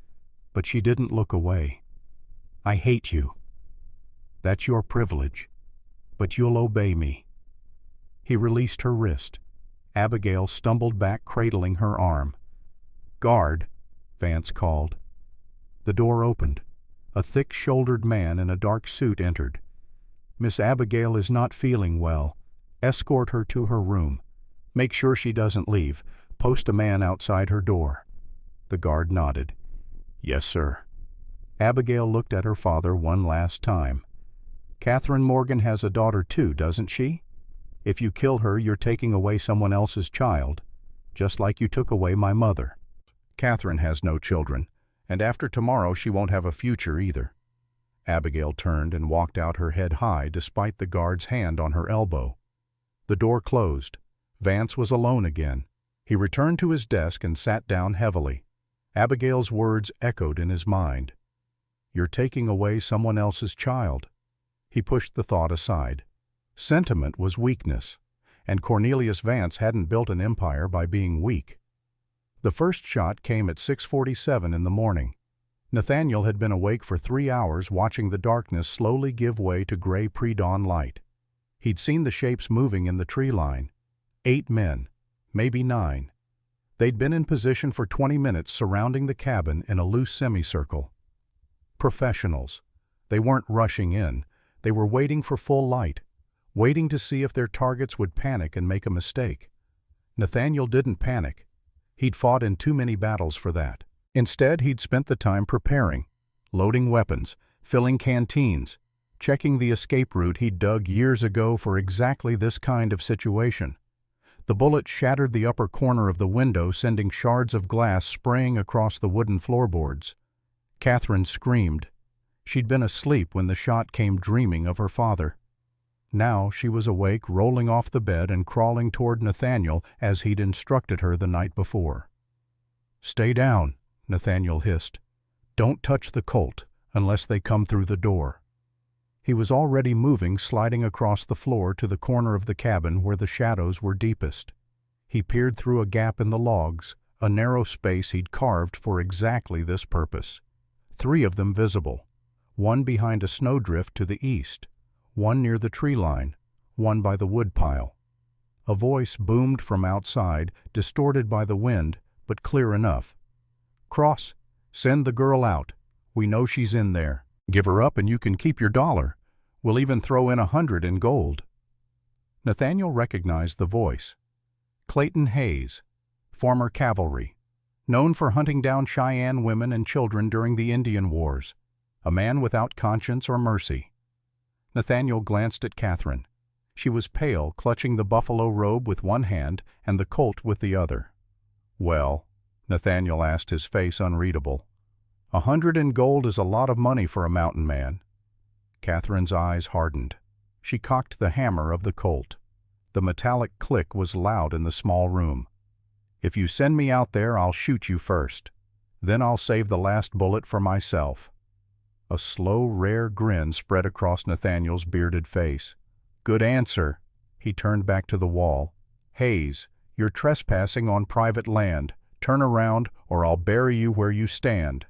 but she didn't look away. I hate you. That's your privilege, but you'll obey me. He released her wrist. Abigail stumbled back, cradling her arm. Guard, Vance called. The door opened. A thick-shouldered man in a dark suit entered. Miss Abigail is not feeling well. Escort her to her room. Make sure she doesn't leave. Post a man outside her door. The guard nodded. Yes, sir. Abigail looked at her father one last time. Catherine Morgan has a daughter too, doesn't she? If you kill her, you're taking away someone else's child, just like you took away my mother. Catherine has no children, and after tomorrow she won't have a future either. Abigail turned and walked out, her head high despite the guard's hand on her elbow. The door closed. Vance was alone again. He returned to his desk and sat down heavily. Abigail's words echoed in his mind. You're taking away someone else's child. He pushed the thought aside. Sentiment was weakness, and Cornelius Vance hadn't built an empire by being weak. The first shot came at 6:47 in the morning. Nathaniel had been awake for 3 hours watching the darkness slowly give way to gray pre-dawn light. He'd seen the shapes moving in the tree line. 8 men, maybe 9. They'd been in position for 20 minutes surrounding the cabin in a loose semicircle. Professionals. They weren't rushing in. They were waiting for full light, waiting to see if their targets would panic and make a mistake. Nathaniel didn't panic. He'd fought in too many battles for that. Instead, he'd spent the time preparing, loading weapons, filling canteens, checking the escape route he'd dug years ago for exactly this kind of situation. The bullet shattered the upper corner of the window, sending shards of glass spraying across the wooden floorboards. Catherine screamed. She'd been asleep when the shot came, dreaming of her father. Now she was awake, rolling off the bed and crawling toward Nathaniel as he'd instructed her the night before. Stay down, Nathaniel hissed. Don't touch the colt unless they come through the door. He was already moving, sliding across the floor to the corner of the cabin where the shadows were deepest. He peered through a gap in the logs, a narrow space he'd carved for exactly this purpose. 3 of them visible, one behind a snowdrift to the east, one near the tree line, one by the woodpile. A voice boomed from outside, distorted by the wind, but clear enough. Cross, send the girl out. We know she's in there. Give her up and you can keep your $1. We'll even throw in 100 in gold." Nathaniel recognized the voice. Clayton Hayes, former cavalry, known for hunting down Cheyenne women and children during the Indian Wars, a man without conscience or mercy. Nathaniel glanced at Catherine. She was pale, clutching the buffalo robe with one hand and the colt with the other. "Well," Nathaniel asked, his face unreadable, 100 in gold is a lot of money for a mountain man." Catherine's eyes hardened. She cocked the hammer of the colt. The metallic click was loud in the small room. "If you send me out there, I'll shoot you first. Then I'll save the last bullet for myself." A slow, rare grin spread across Nathaniel's bearded face. "Good answer." He turned back to the wall. "Hayes, you're trespassing on private land. Turn around, or I'll bury you where you stand."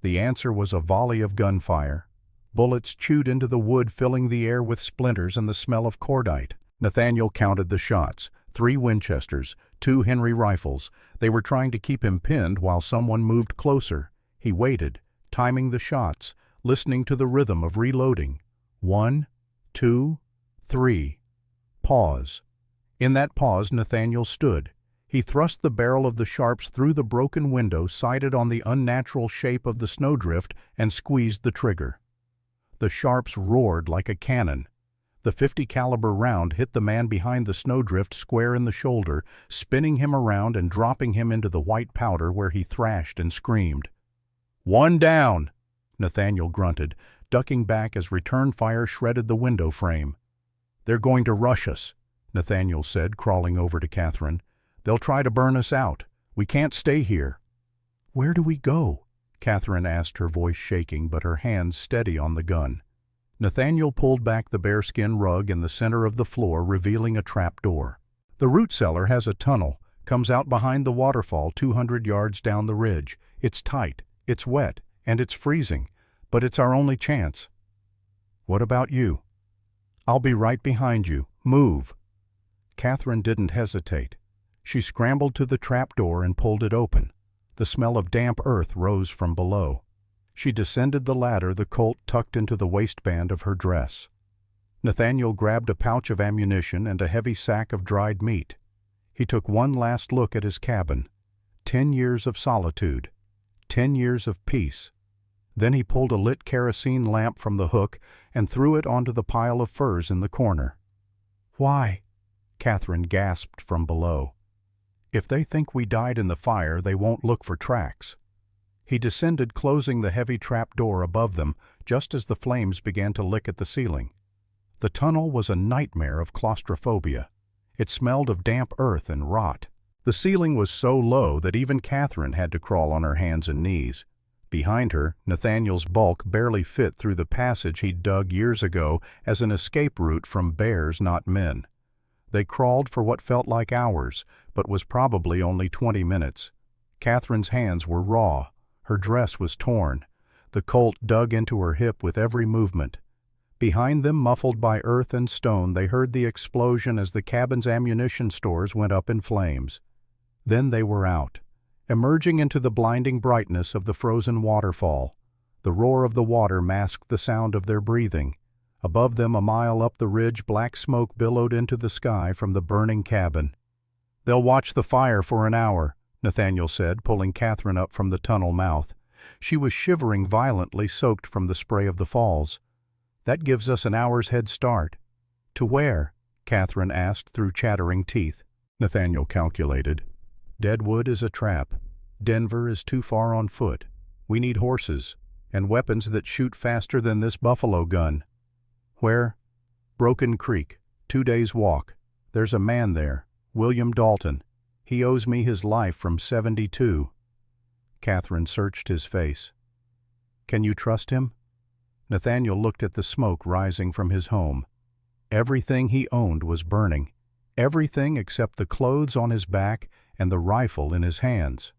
The answer was a volley of gunfire. Bullets chewed into the wood, filling the air with splinters and the smell of cordite. Nathaniel counted the shots. 3 Winchesters, 2 Henry rifles. They were trying to keep him pinned while someone moved closer. He waited, timing the shots, listening to the rhythm of reloading. 1, 2, 3. Pause. In that pause, Nathaniel stood. He thrust the barrel of the sharps through the broken window, sighted on the unnatural shape of the snowdrift, and squeezed the trigger. The sharps roared like a cannon. The .50 caliber round hit the man behind the snowdrift square in the shoulder, spinning him around and dropping him into the white powder where he thrashed and screamed. "One down," Nathaniel grunted, ducking back as return fire shredded the window frame. "They're going to rush us," Nathaniel said, crawling over to Catherine. "They'll try to burn us out. We can't stay here." "Where do we go?" Catherine asked, her voice shaking but her hands steady on the gun. Nathaniel pulled back the bearskin rug in the center of the floor, revealing a trap door. "The root cellar has a tunnel, comes out behind the waterfall 200 yards down the ridge. It's tight, it's wet, and it's freezing, but it's our only chance." "What about you?" "I'll be right behind you. Move." Catherine didn't hesitate. She scrambled to the trap door and pulled it open. The smell of damp earth rose from below. She descended the ladder, the colt tucked into the waistband of her dress. Nathaniel grabbed a pouch of ammunition and a heavy sack of dried meat. He took one last look at his cabin. 10 years of solitude. 10 years of peace. Then he pulled a lit kerosene lamp from the hook and threw it onto the pile of furs in the corner. "Why?" Catherine gasped from below. "If they think we died in the fire, they won't look for tracks." He descended, closing the heavy trap door above them just as the flames began to lick at the ceiling. The tunnel was a nightmare of claustrophobia. It smelled of damp earth and rot. The ceiling was so low that even Catherine had to crawl on her hands and knees. Behind her, Nathaniel's bulk barely fit through the passage he'd dug years ago as an escape route from bears, not men. They crawled for what felt like hours, but was probably only 20 minutes. Catherine's hands were raw. Her dress was torn. The colt dug into her hip with every movement. Behind them, muffled by earth and stone, they heard the explosion as the cabin's ammunition stores went up in flames. Then they were out, emerging into the blinding brightness of the frozen waterfall. The roar of the water masked the sound of their breathing. Above them, a mile up the ridge, black smoke billowed into the sky from the burning cabin. "They'll watch the fire for an hour," Nathaniel said, pulling Catherine up from the tunnel mouth. She was shivering violently, soaked from the spray of the falls. "That gives us an hour's head start." "To where?" Catherine asked through chattering teeth. Nathaniel calculated. "Deadwood is a trap. Denver is too far on foot. We need horses, and weapons that shoot faster than this buffalo gun." "Where?" "Broken Creek, 2 days' walk. There's a man there, William Dalton. He owes me his life from '72. Catherine searched his face. "Can you trust him?" Nathaniel looked at the smoke rising from his home. Everything he owned was burning. Everything except the clothes on his back and the rifle in his hands.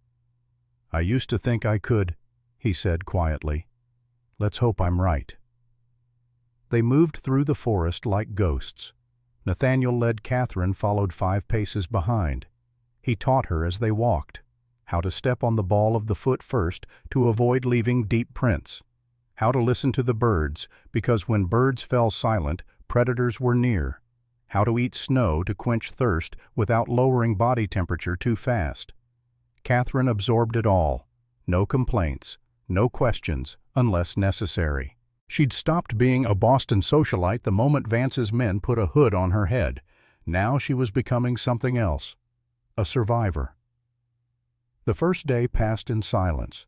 "I used to think I could," he said quietly. "Let's hope I'm right." They moved through the forest like ghosts. Nathaniel led. Catherine followed 5 paces behind. He taught her as they walked how to step on the ball of the foot first to avoid leaving deep prints, How to listen to the birds, because when birds fell silent, predators were near. How to eat snow to quench thirst without lowering body temperature too fast. Catherine absorbed it all. No complaints, no questions, unless necessary. She'd stopped being a Boston socialite the moment Vance's men put a hood on her head. Now she was becoming something else. A survivor. The first day passed in silence.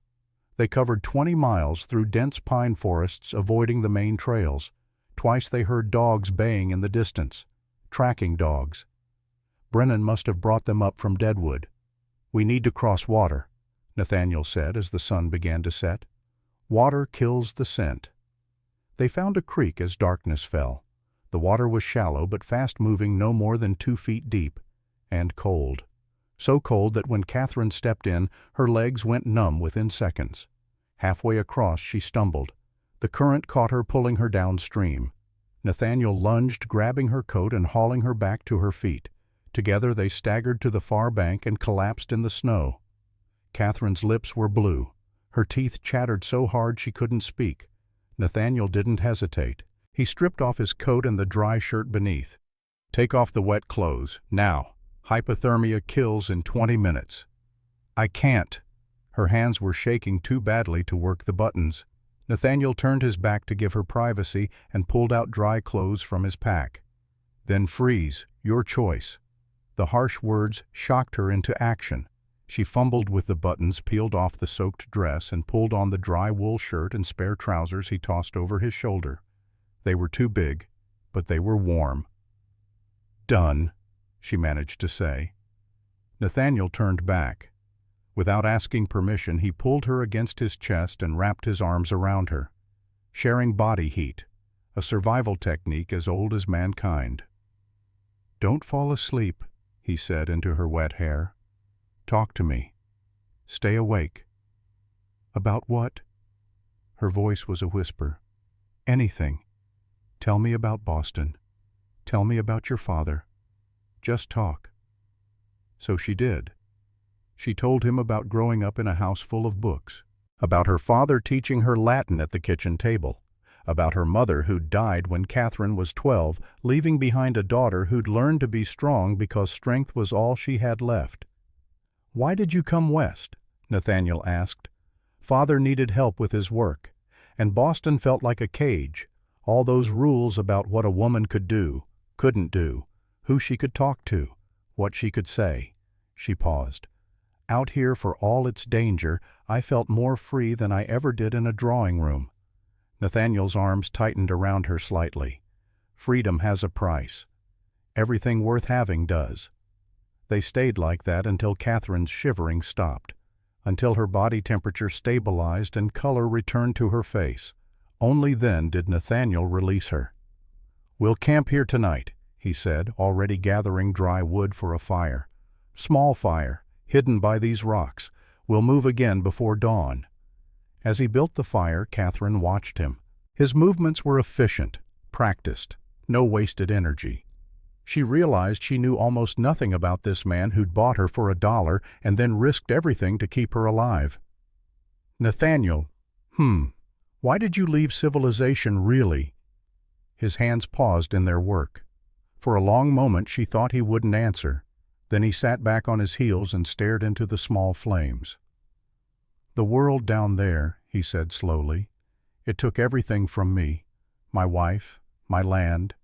They covered 20 miles through dense pine forests, avoiding the main trails. Twice they heard dogs baying in the distance. Tracking dogs. Brennan must have brought them up from Deadwood. "We need to cross water," Nathaniel said as the sun began to set. "Water kills the scent." They found a creek as darkness fell. The water was shallow but fast-moving, no more than 2 feet deep, and cold. So cold that when Catherine stepped in, her legs went numb within seconds. Halfway across, she stumbled. The current caught her, pulling her downstream. Nathaniel lunged, grabbing her coat and hauling her back to her feet. Together they staggered to the far bank and collapsed in the snow. Catherine's lips were blue. Her teeth chattered so hard she couldn't speak. Nathaniel didn't hesitate. He stripped off his coat and the dry shirt beneath. "Take off the wet clothes, now. Hypothermia kills in 20 minutes. "I can't." Her hands were shaking too badly to work the buttons. Nathaniel turned his back to give her privacy and pulled out dry clothes from his pack. "Then freeze, your choice." The harsh words shocked her into action. She fumbled with the buttons, peeled off the soaked dress, and pulled on the dry wool shirt and spare trousers he tossed over his shoulder. They were too big, but they were warm. "Done," she managed to say. Nathaniel turned back. Without asking permission, he pulled her against his chest and wrapped his arms around her. Sharing body heat, a survival technique as old as mankind. "Don't fall asleep," he said into her wet hair. "Talk to me. Stay awake." "About what?" Her voice was a whisper. "Anything. Tell me about Boston. Tell me about your father. Just talk." So she did. She told him about growing up in a house full of books, about her father teaching her Latin at the kitchen table, about her mother who'd died when Catherine was 12, leaving behind a daughter who'd learned to be strong because strength was all she had left. "Why did you come west?" Nathaniel asked. Father needed help with his work, and Boston felt like a cage. All those rules about what a woman could do, couldn't do, who she could talk to, what she could say. She paused. "Out here, for all its danger, I felt more free than I ever did in a drawing room." Nathaniel's arms tightened around her slightly. "Freedom has a price. Everything worth having does." They stayed like that until Catherine's shivering stopped, until her body temperature stabilized and color returned to her face. Only then did Nathaniel release her. "We'll camp here tonight," he said, already gathering dry wood for a fire. "Small fire, hidden by these rocks. We'll move again before dawn." As he built the fire, Catherine watched him. His movements were efficient, practiced, no wasted energy. She realized she knew almost nothing about this man who'd bought her for $1 and then risked everything to keep her alive. "Nathaniel, why did you leave civilization, really?" His hands paused in their work. For a long moment she thought he wouldn't answer. Then he sat back on his heels and stared into the small flames. "The world down there," he said slowly. "It took everything from me, my wife, my land,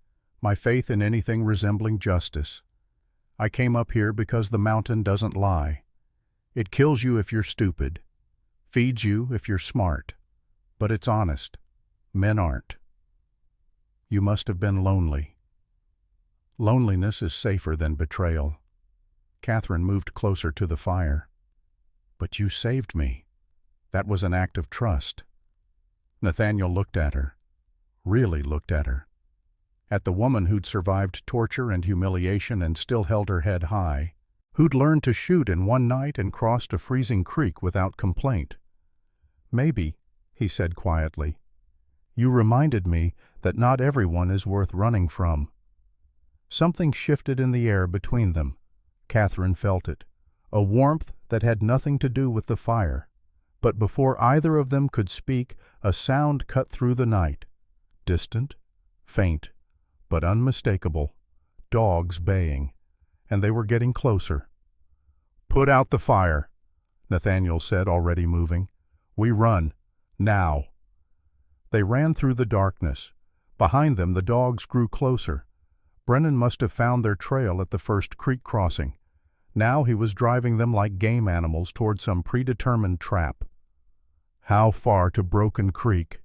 my faith in anything resembling justice. I came up here because the mountain doesn't lie. It kills you if you're stupid, feeds you if you're smart, but it's honest. Men aren't. You must have been lonely." Loneliness is safer than betrayal. Catherine moved closer to the fire. "But you saved me. That was an act of trust." Nathaniel looked at her, really looked at her. At the woman who'd survived torture and humiliation and still held her head high, who'd learned to shoot in one night and crossed a freezing creek without complaint. "Maybe," he said quietly, "you reminded me that not everyone is worth running from." Something shifted in the air between them. Catherine felt it, a warmth that had nothing to do with the fire, But before either of them could speak, a sound cut through the night. Distant, faint, but unmistakable. Dogs baying. And they were getting closer. "Put out the fire," Nathaniel said, already moving. "We run. Now." They ran through the darkness. Behind them the dogs grew closer. Brennan must have found their trail at the first creek crossing. Now he was driving them like game animals toward some predetermined trap. How far to Broken Creek?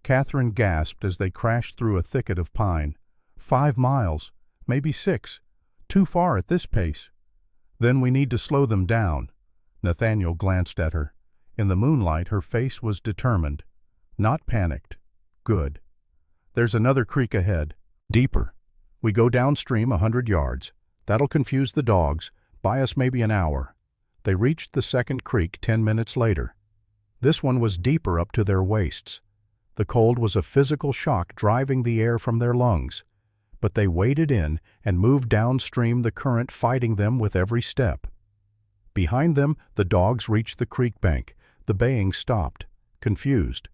Catherine gasped as they crashed through a thicket of pine. 5 miles, maybe 6. Too far at this pace. Then we need to slow them down. Nathaniel glanced at her. In the moonlight her face was determined. Not panicked. Good. There's another creek ahead. Deeper. We go downstream 100 yards. That'll confuse the dogs. Buy us maybe an hour. They reached the second creek 10 minutes later. This one was deeper up to their waists. The cold was a physical shock driving the air from their lungs. But they waded in and moved downstream, the current fighting them with every step. Behind them, the dogs reached the creek bank. The baying stopped, confused.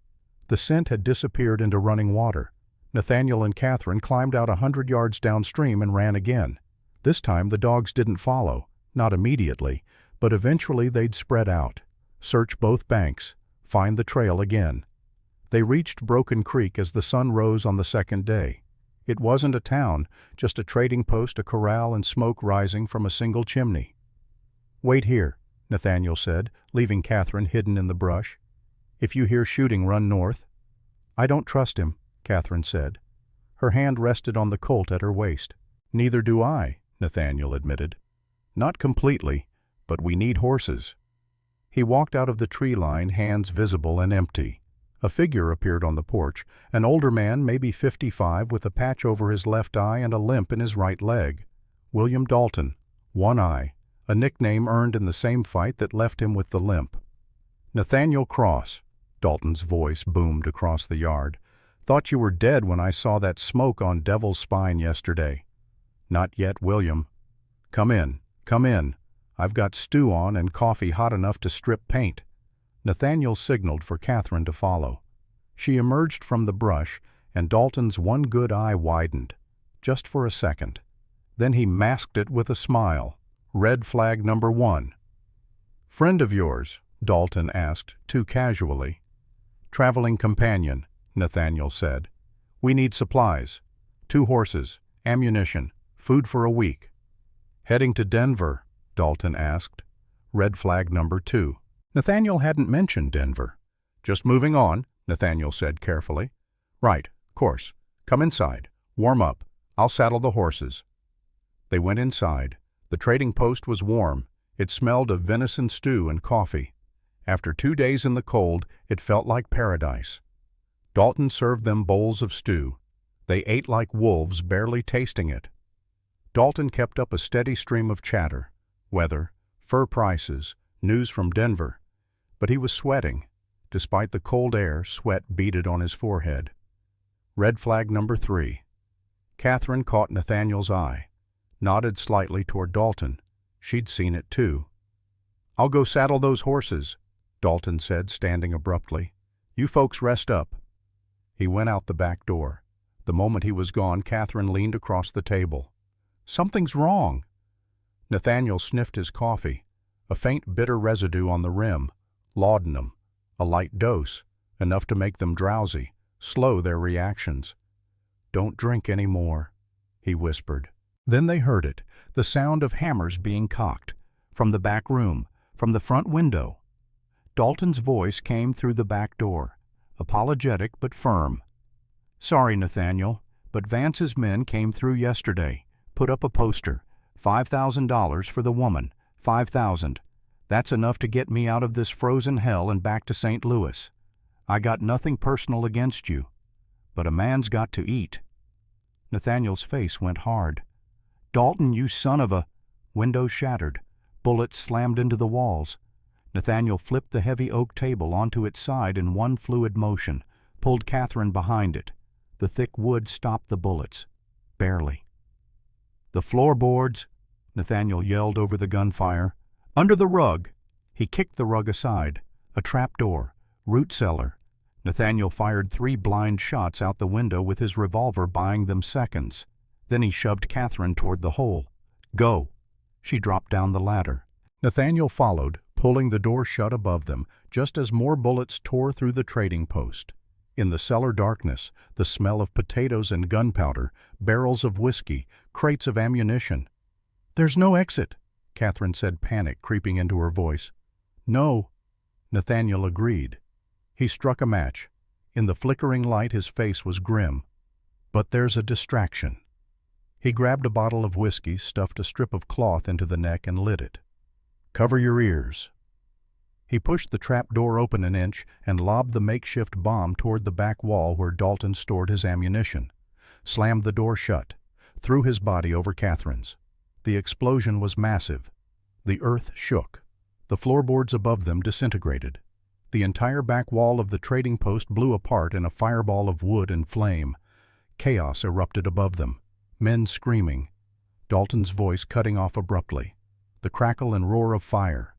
The scent had disappeared into running water. Nathaniel and Catherine climbed out 100 yards downstream and ran again. This time the dogs didn't follow, not immediately, but eventually they'd spread out, search both banks, find the trail again. They reached Broken Creek as the sun rose on the second day. It wasn't a town, just a trading post, a corral, and smoke rising from a single chimney. "Wait here," Nathaniel said, leaving Catherine hidden in the brush. "If you hear shooting, run north." "I don't trust him," Catherine said. Her hand rested on the Colt at her waist. "Neither do I," Nathaniel admitted. "Not completely, but we need horses." He walked out of the tree line, hands visible and empty. A figure appeared on the porch, an older man, maybe 55, with a patch over his left eye and a limp in his right leg. William Dalton, One Eye, a nickname earned in the same fight that left him with the limp. "Nathaniel Cross," Dalton's voice boomed across the yard. "Thought you were dead when I saw that smoke on Devil's Spine yesterday." "Not yet, William." Come in. I've got stew on and coffee hot enough to strip paint." Nathaniel signaled for Catherine to follow. She emerged from the brush, and Dalton's one good eye widened, just for a second. Then he masked it with a smile. "Red flag number 1. "Friend of yours?" Dalton asked, too casually. "Traveling companion," Nathaniel said. "We need supplies. 2 horses, ammunition, food for a week." "Heading to Denver?" Dalton asked. "Red flag number 2. Nathaniel hadn't mentioned Denver. "Just moving on," Nathaniel said carefully. "Right, course. Come inside. Warm up. I'll saddle the horses." They went inside. The trading post was warm. It smelled of venison stew and coffee. After 2 days in the cold, it felt like paradise. Dalton served them bowls of stew. They ate like wolves, barely tasting it. Dalton kept up a steady stream of chatter. Weather, fur prices, news from Denver. But he was sweating. Despite the cold air, sweat beaded on his forehead. Red flag number 3. Catherine caught Nathaniel's eye, nodded slightly toward Dalton. She'd seen it too. "I'll go saddle those horses," Dalton said, standing abruptly. "You folks rest up." He went out the back door. The moment he was gone, Catherine leaned across the table. "Something's wrong." Nathaniel sniffed his coffee. A faint bitter residue on the rim. Laudanum. A light dose. Enough to make them drowsy. Slow their reactions. "Don't drink any more," he whispered. Then they heard it, the sound of hammers being cocked. From the back room, from the front window. Dalton's voice came through the back door, apologetic but firm. "Sorry, Nathaniel, but Vance's men came through yesterday, put up a poster. $5,000 for the woman. 5,000. That's enough to get me out of this frozen hell and back to St. Louis. I got nothing personal against you, but a man's got to eat." Nathaniel's face went hard. "Dalton, you son of a—" Windows shattered. Bullets slammed into the walls. Nathaniel flipped the heavy oak table onto its side in one fluid motion, pulled Catherine behind it. The thick wood stopped the bullets. Barely. "The floorboards!" Nathaniel yelled over the gunfire. "Under the rug!" He kicked the rug aside. A trapdoor. Root cellar. Nathaniel fired 3 blind shots out the window with his revolver, buying them seconds. Then he shoved Catherine toward the hole. "Go!" She dropped down the ladder. Nathaniel followed, pulling the door shut above them, just as more bullets tore through the trading post. In the cellar darkness, the smell of potatoes and gunpowder, barrels of whiskey, crates of ammunition. "There's no exit," Catherine said, panic creeping into her voice. "No," Nathaniel agreed. He struck a match. In the flickering light his face was grim. "But there's a distraction." He grabbed a bottle of whiskey, stuffed a strip of cloth into the neck, and lit it. "Cover your ears." He pushed the trap door open an inch and lobbed the makeshift bomb toward the back wall where Dalton stored his ammunition. Slammed the door shut. Threw his body over Catherine's. The explosion was massive. The earth shook. The floorboards above them disintegrated. The entire back wall of the trading post blew apart in a fireball of wood and flame. Chaos erupted above them. Men screaming. Dalton's voice cutting off abruptly. The crackle and roar of fire.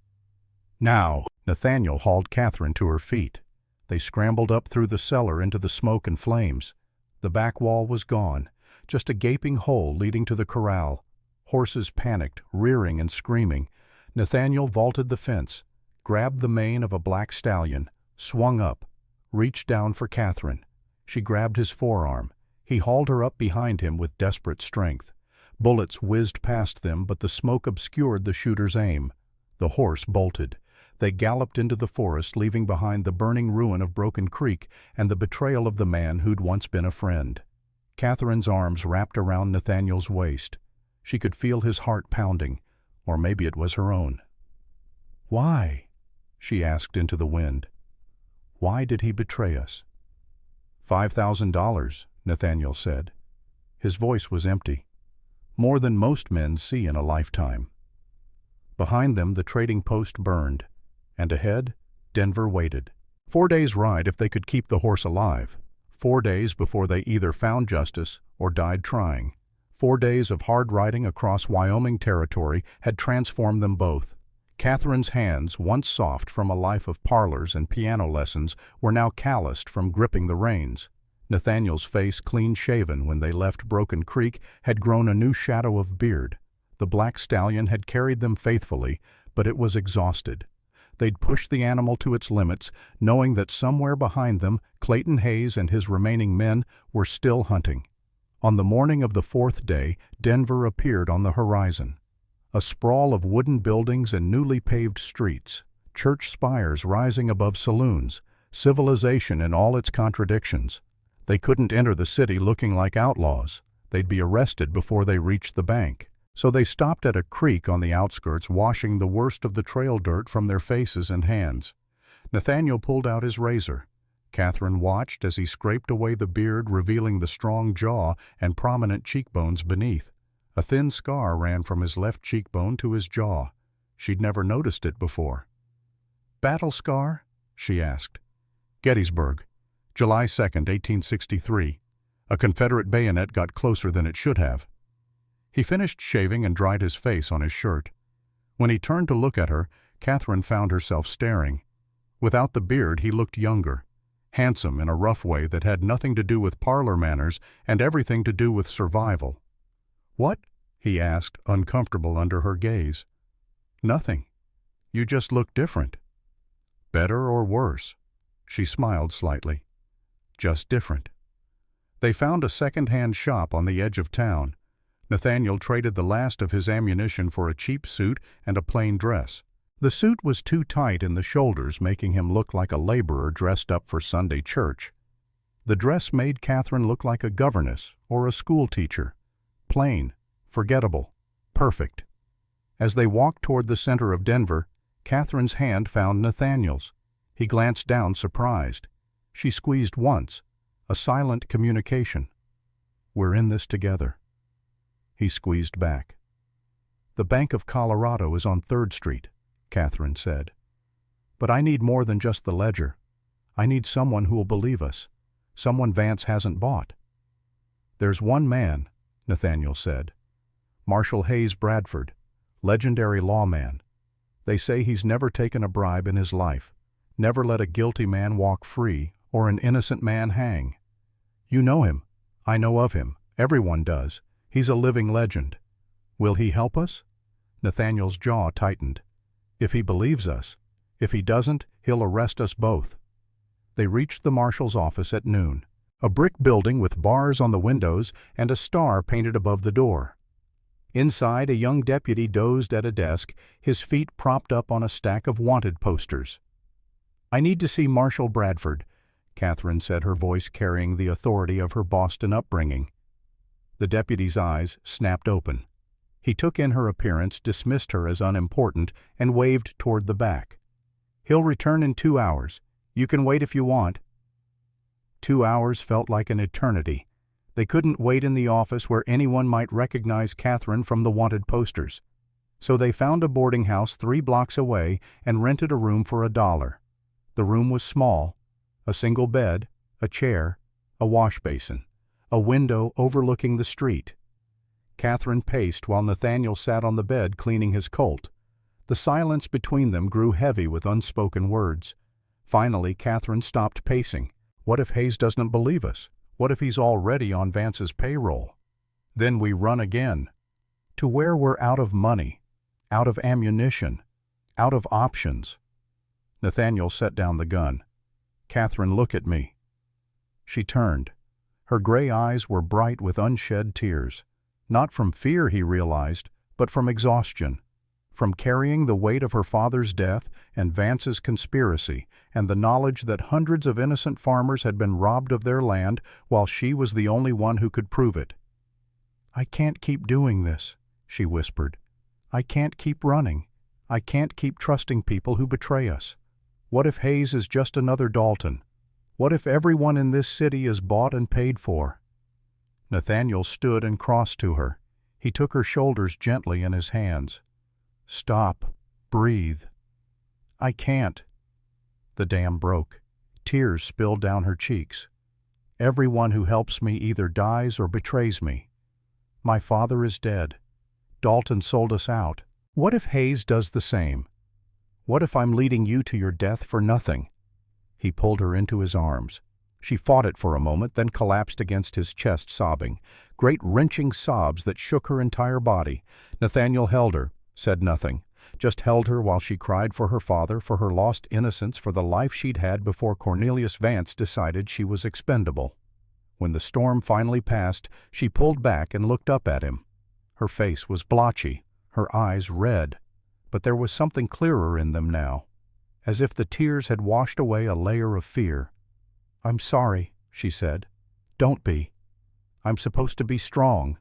"Now!" Nathaniel hauled Catherine to her feet. They scrambled up through the cellar into the smoke and flames. The back wall was gone, just a gaping hole leading to the corral. Horses panicked, rearing and screaming. Nathaniel vaulted the fence, grabbed the mane of a black stallion, swung up, reached down for Catherine. She grabbed his forearm. He hauled her up behind him with desperate strength. Bullets whizzed past them, but the smoke obscured the shooter's aim. The horse bolted. They galloped into the forest, leaving behind the burning ruin of Broken Creek and the betrayal of the man who'd once been a friend. Catherine's arms wrapped around Nathaniel's waist. She could feel his heart pounding, or maybe it was her own. "Why?" she asked into the wind. "Why did he betray us?" $5,000, Nathaniel said. His voice was empty. More than most men see in a lifetime. Behind them the trading post burned, and ahead Denver waited. 4 days' ride if they could keep the horse alive. 4 days before they either found justice or died trying. 4 days of hard riding across Wyoming territory had transformed them both. Catherine's hands, once soft from a life of parlors and piano lessons, were now calloused from gripping the reins. Nathaniel's face, clean-shaven when they left Broken Creek, had grown a new shadow of beard. The black stallion had carried them faithfully, but it was exhausted. They'd pushed the animal to its limits, knowing that somewhere behind them, Clayton Hayes and his remaining men were still hunting. On the morning of the 4th day, Denver appeared on the horizon. A sprawl of wooden buildings and newly paved streets, church spires rising above saloons, civilization in all its contradictions. They couldn't enter the city looking like outlaws. They'd be arrested before they reached the bank. So they stopped at a creek on the outskirts, washing the worst of the trail dirt from their faces and hands. Nathaniel pulled out his razor. Catherine watched as he scraped away the beard, revealing the strong jaw and prominent cheekbones beneath. A thin scar ran from his left cheekbone to his jaw. She'd never noticed it before. "Battle scar?" she asked. "Gettysburg, July 2nd, 1863. A Confederate bayonet got closer than it should have." He finished shaving and dried his face on his shirt. When he turned to look at her, Catherine found herself staring. Without the beard, he looked younger, handsome in a rough way that had nothing to do with parlor manners and everything to do with survival. "What?" he asked, uncomfortable under her gaze. "Nothing. You just look different." "Better or worse?" She smiled slightly. "Just different." They found a second-hand shop on the edge of town. Nathaniel traded the last of his ammunition for a cheap suit and a plain dress. The suit was too tight in the shoulders, making him look like a laborer dressed up for Sunday church. The dress made Catherine look like a governess or a school teacher. Plain, forgettable, perfect. As they walked toward the center of Denver, Catherine's hand found Nathaniel's. He glanced down, surprised. She squeezed once, a silent communication. "We're in this together." He squeezed back. "The Bank of Colorado is on 3rd Street, Catherine said. "But I need more than just the ledger. I need someone who will believe us, someone Vance hasn't bought." "There's one man," Nathaniel said. "Marshal Hayes Bradford, legendary lawman. They say he's never taken a bribe in his life. Never let a guilty man walk free or an innocent man hang. You know him. I know of him. Everyone does. He's a living legend. Will he help us?" Nathaniel's jaw tightened. "If he believes us. If he doesn't, he'll arrest us both." They reached the marshal's office at noon, a brick building with bars on the windows and a star painted above the door. Inside, a young deputy dozed at a desk, his feet propped up on a stack of wanted posters. "I need to see Marshal Bradford," Catherine said, her voice carrying the authority of her Boston upbringing. The deputy's eyes snapped open. He took in her appearance, dismissed her as unimportant, and waved toward the back. "He'll return in 2 hours. You can wait if you want." 2 hours felt like an eternity. They couldn't wait in the office where anyone might recognize Catherine from the wanted posters. So they found a boarding house 3 blocks away and rented a room for $1. The room was small, a single bed, a chair, a wash basin, a window overlooking the street. Catherine paced while Nathaniel sat on the bed cleaning his Colt. The silence between them grew heavy with unspoken words. Finally, Catherine stopped pacing. What if Hayes doesn't believe us? What if he's already on Vance's payroll? Then we run again. To where we're out of money, out of ammunition, out of options. Nathaniel set down the gun. "Catherine, look at me." She turned. Her gray eyes were bright with unshed tears. Not from fear, he realized, but from exhaustion. From carrying the weight of her father's death and Vance's conspiracy and the knowledge that hundreds of innocent farmers had been robbed of their land while she was the only one who could prove it. "I can't keep doing this," she whispered. "I can't keep running. I can't keep trusting people who betray us. What if Hayes is just another Dalton? What if everyone in this city is bought and paid for?" Nathaniel stood and crossed to her. He took her shoulders gently in his hands. "Stop. Breathe." "I can't." The dam broke. Tears spilled down her cheeks. "Everyone who helps me either dies or betrays me. My father is dead. Dalton sold us out. What if Hayes does the same? What if I'm leading you to your death for nothing?" He pulled her into his arms. She fought it for a moment, then collapsed against his chest, sobbing. Great wrenching sobs that shook her entire body. Nathaniel held her, said nothing, just held her while she cried for her father, for her lost innocence, for the life she'd had before Cornelius Vance decided she was expendable. When the storm finally passed, she pulled back and looked up at him. Her face was blotchy, her eyes red, but there was something clearer in them now, as if the tears had washed away a layer of fear. "I'm sorry," she said. "Don't be. I'm supposed to be strong."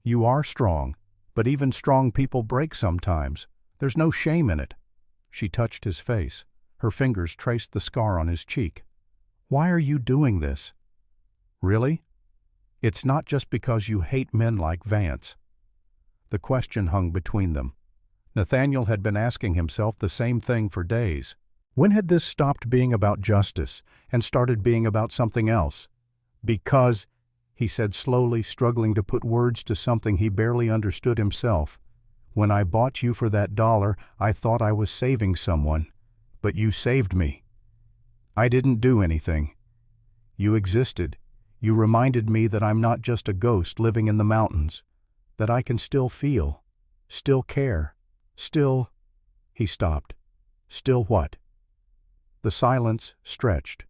"You are strong, but even strong people break sometimes. There's no shame in it." She touched his face. Her fingers traced the scar on his cheek. "Why are you doing this?" "Really? It's not just because you hate men like Vance." The question hung between them. Nathaniel had been asking himself the same thing for days. When had this stopped being about justice and started being about something else? "Because," he said slowly, struggling to put words to something he barely understood himself, "when I bought you for that $1, I thought I was saving someone. But you saved me. I didn't do anything. You existed. You reminded me that I'm not just a ghost living in the mountains, that I can still feel, still care, still—" He stopped. "Still what?" The silence stretched.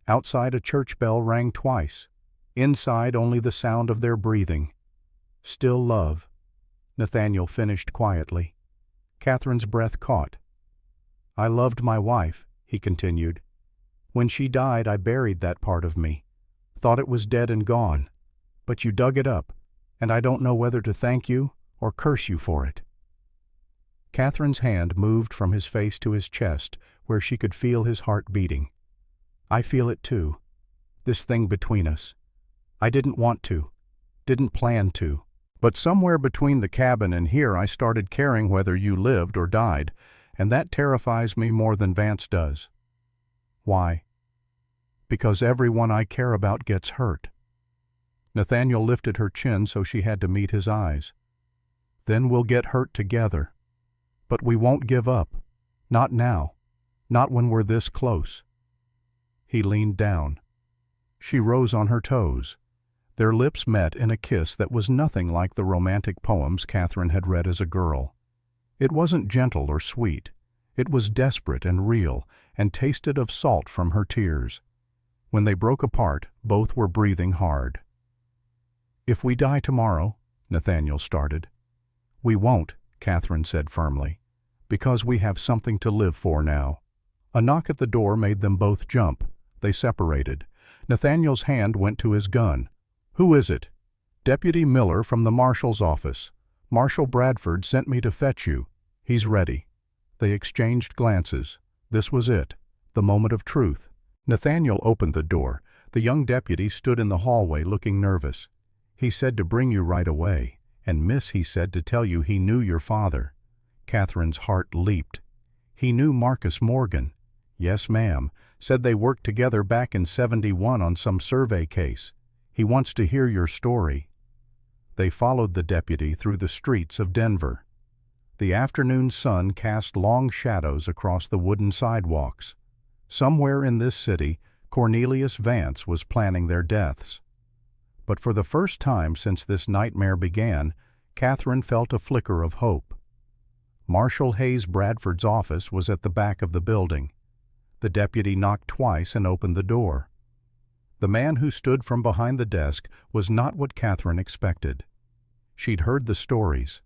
Outside, a church bell rang twice. Inside, only the sound of their breathing. "Still love," Nathaniel finished quietly. Catherine's breath caught. "I loved my wife," he continued. "When she died, I buried that part of me. Thought it was dead and gone. But you dug it up, and I don't know whether to thank you or curse you for it." Catherine's hand moved from his face to his chest, where she could feel his heart beating. "I feel it too. This thing between us. I didn't want to, didn't plan to. But somewhere between the cabin and here I started caring whether you lived or died, and that terrifies me more than Vance does." "Why?" "Because everyone I care about gets hurt." Nathaniel lifted her chin so she had to meet his eyes. "Then we'll get hurt together. But we won't give up. Not now. Not when we're this close." He leaned down. She rose on her toes. Their lips met in a kiss that was nothing like the romantic poems Catherine had read as a girl. It wasn't gentle or sweet. It was desperate and real, and tasted of salt from her tears. When they broke apart, both were breathing hard. "If we die tomorrow," Nathaniel started. "We won't," Catherine said firmly, "because we have something to live for now." A knock at the door made them both jump. They separated. Nathaniel's hand went to his gun. "Who is it?" "Deputy Miller from the marshal's office. Marshal Bradford sent me to fetch you. He's ready." They exchanged glances. This was it, the moment of truth. Nathaniel opened the door. The young deputy stood in the hallway looking nervous. "He said to bring you right away. And miss, he said to tell you he knew your father." Catherine's heart leaped. "He knew Marcus Morgan." "Yes, ma'am. Said they worked together back in '71 on some survey case. He wants to hear your story." They followed the deputy through the streets of Denver. The afternoon sun cast long shadows across the wooden sidewalks. Somewhere in this city, Cornelius Vance was planning their deaths. But for the first time since this nightmare began, Catherine felt a flicker of hope. Marshal Hayes Bradford's office was at the back of the building. The deputy knocked twice and opened the door. The man who stood from behind the desk was not what Catherine expected. She'd heard the stories.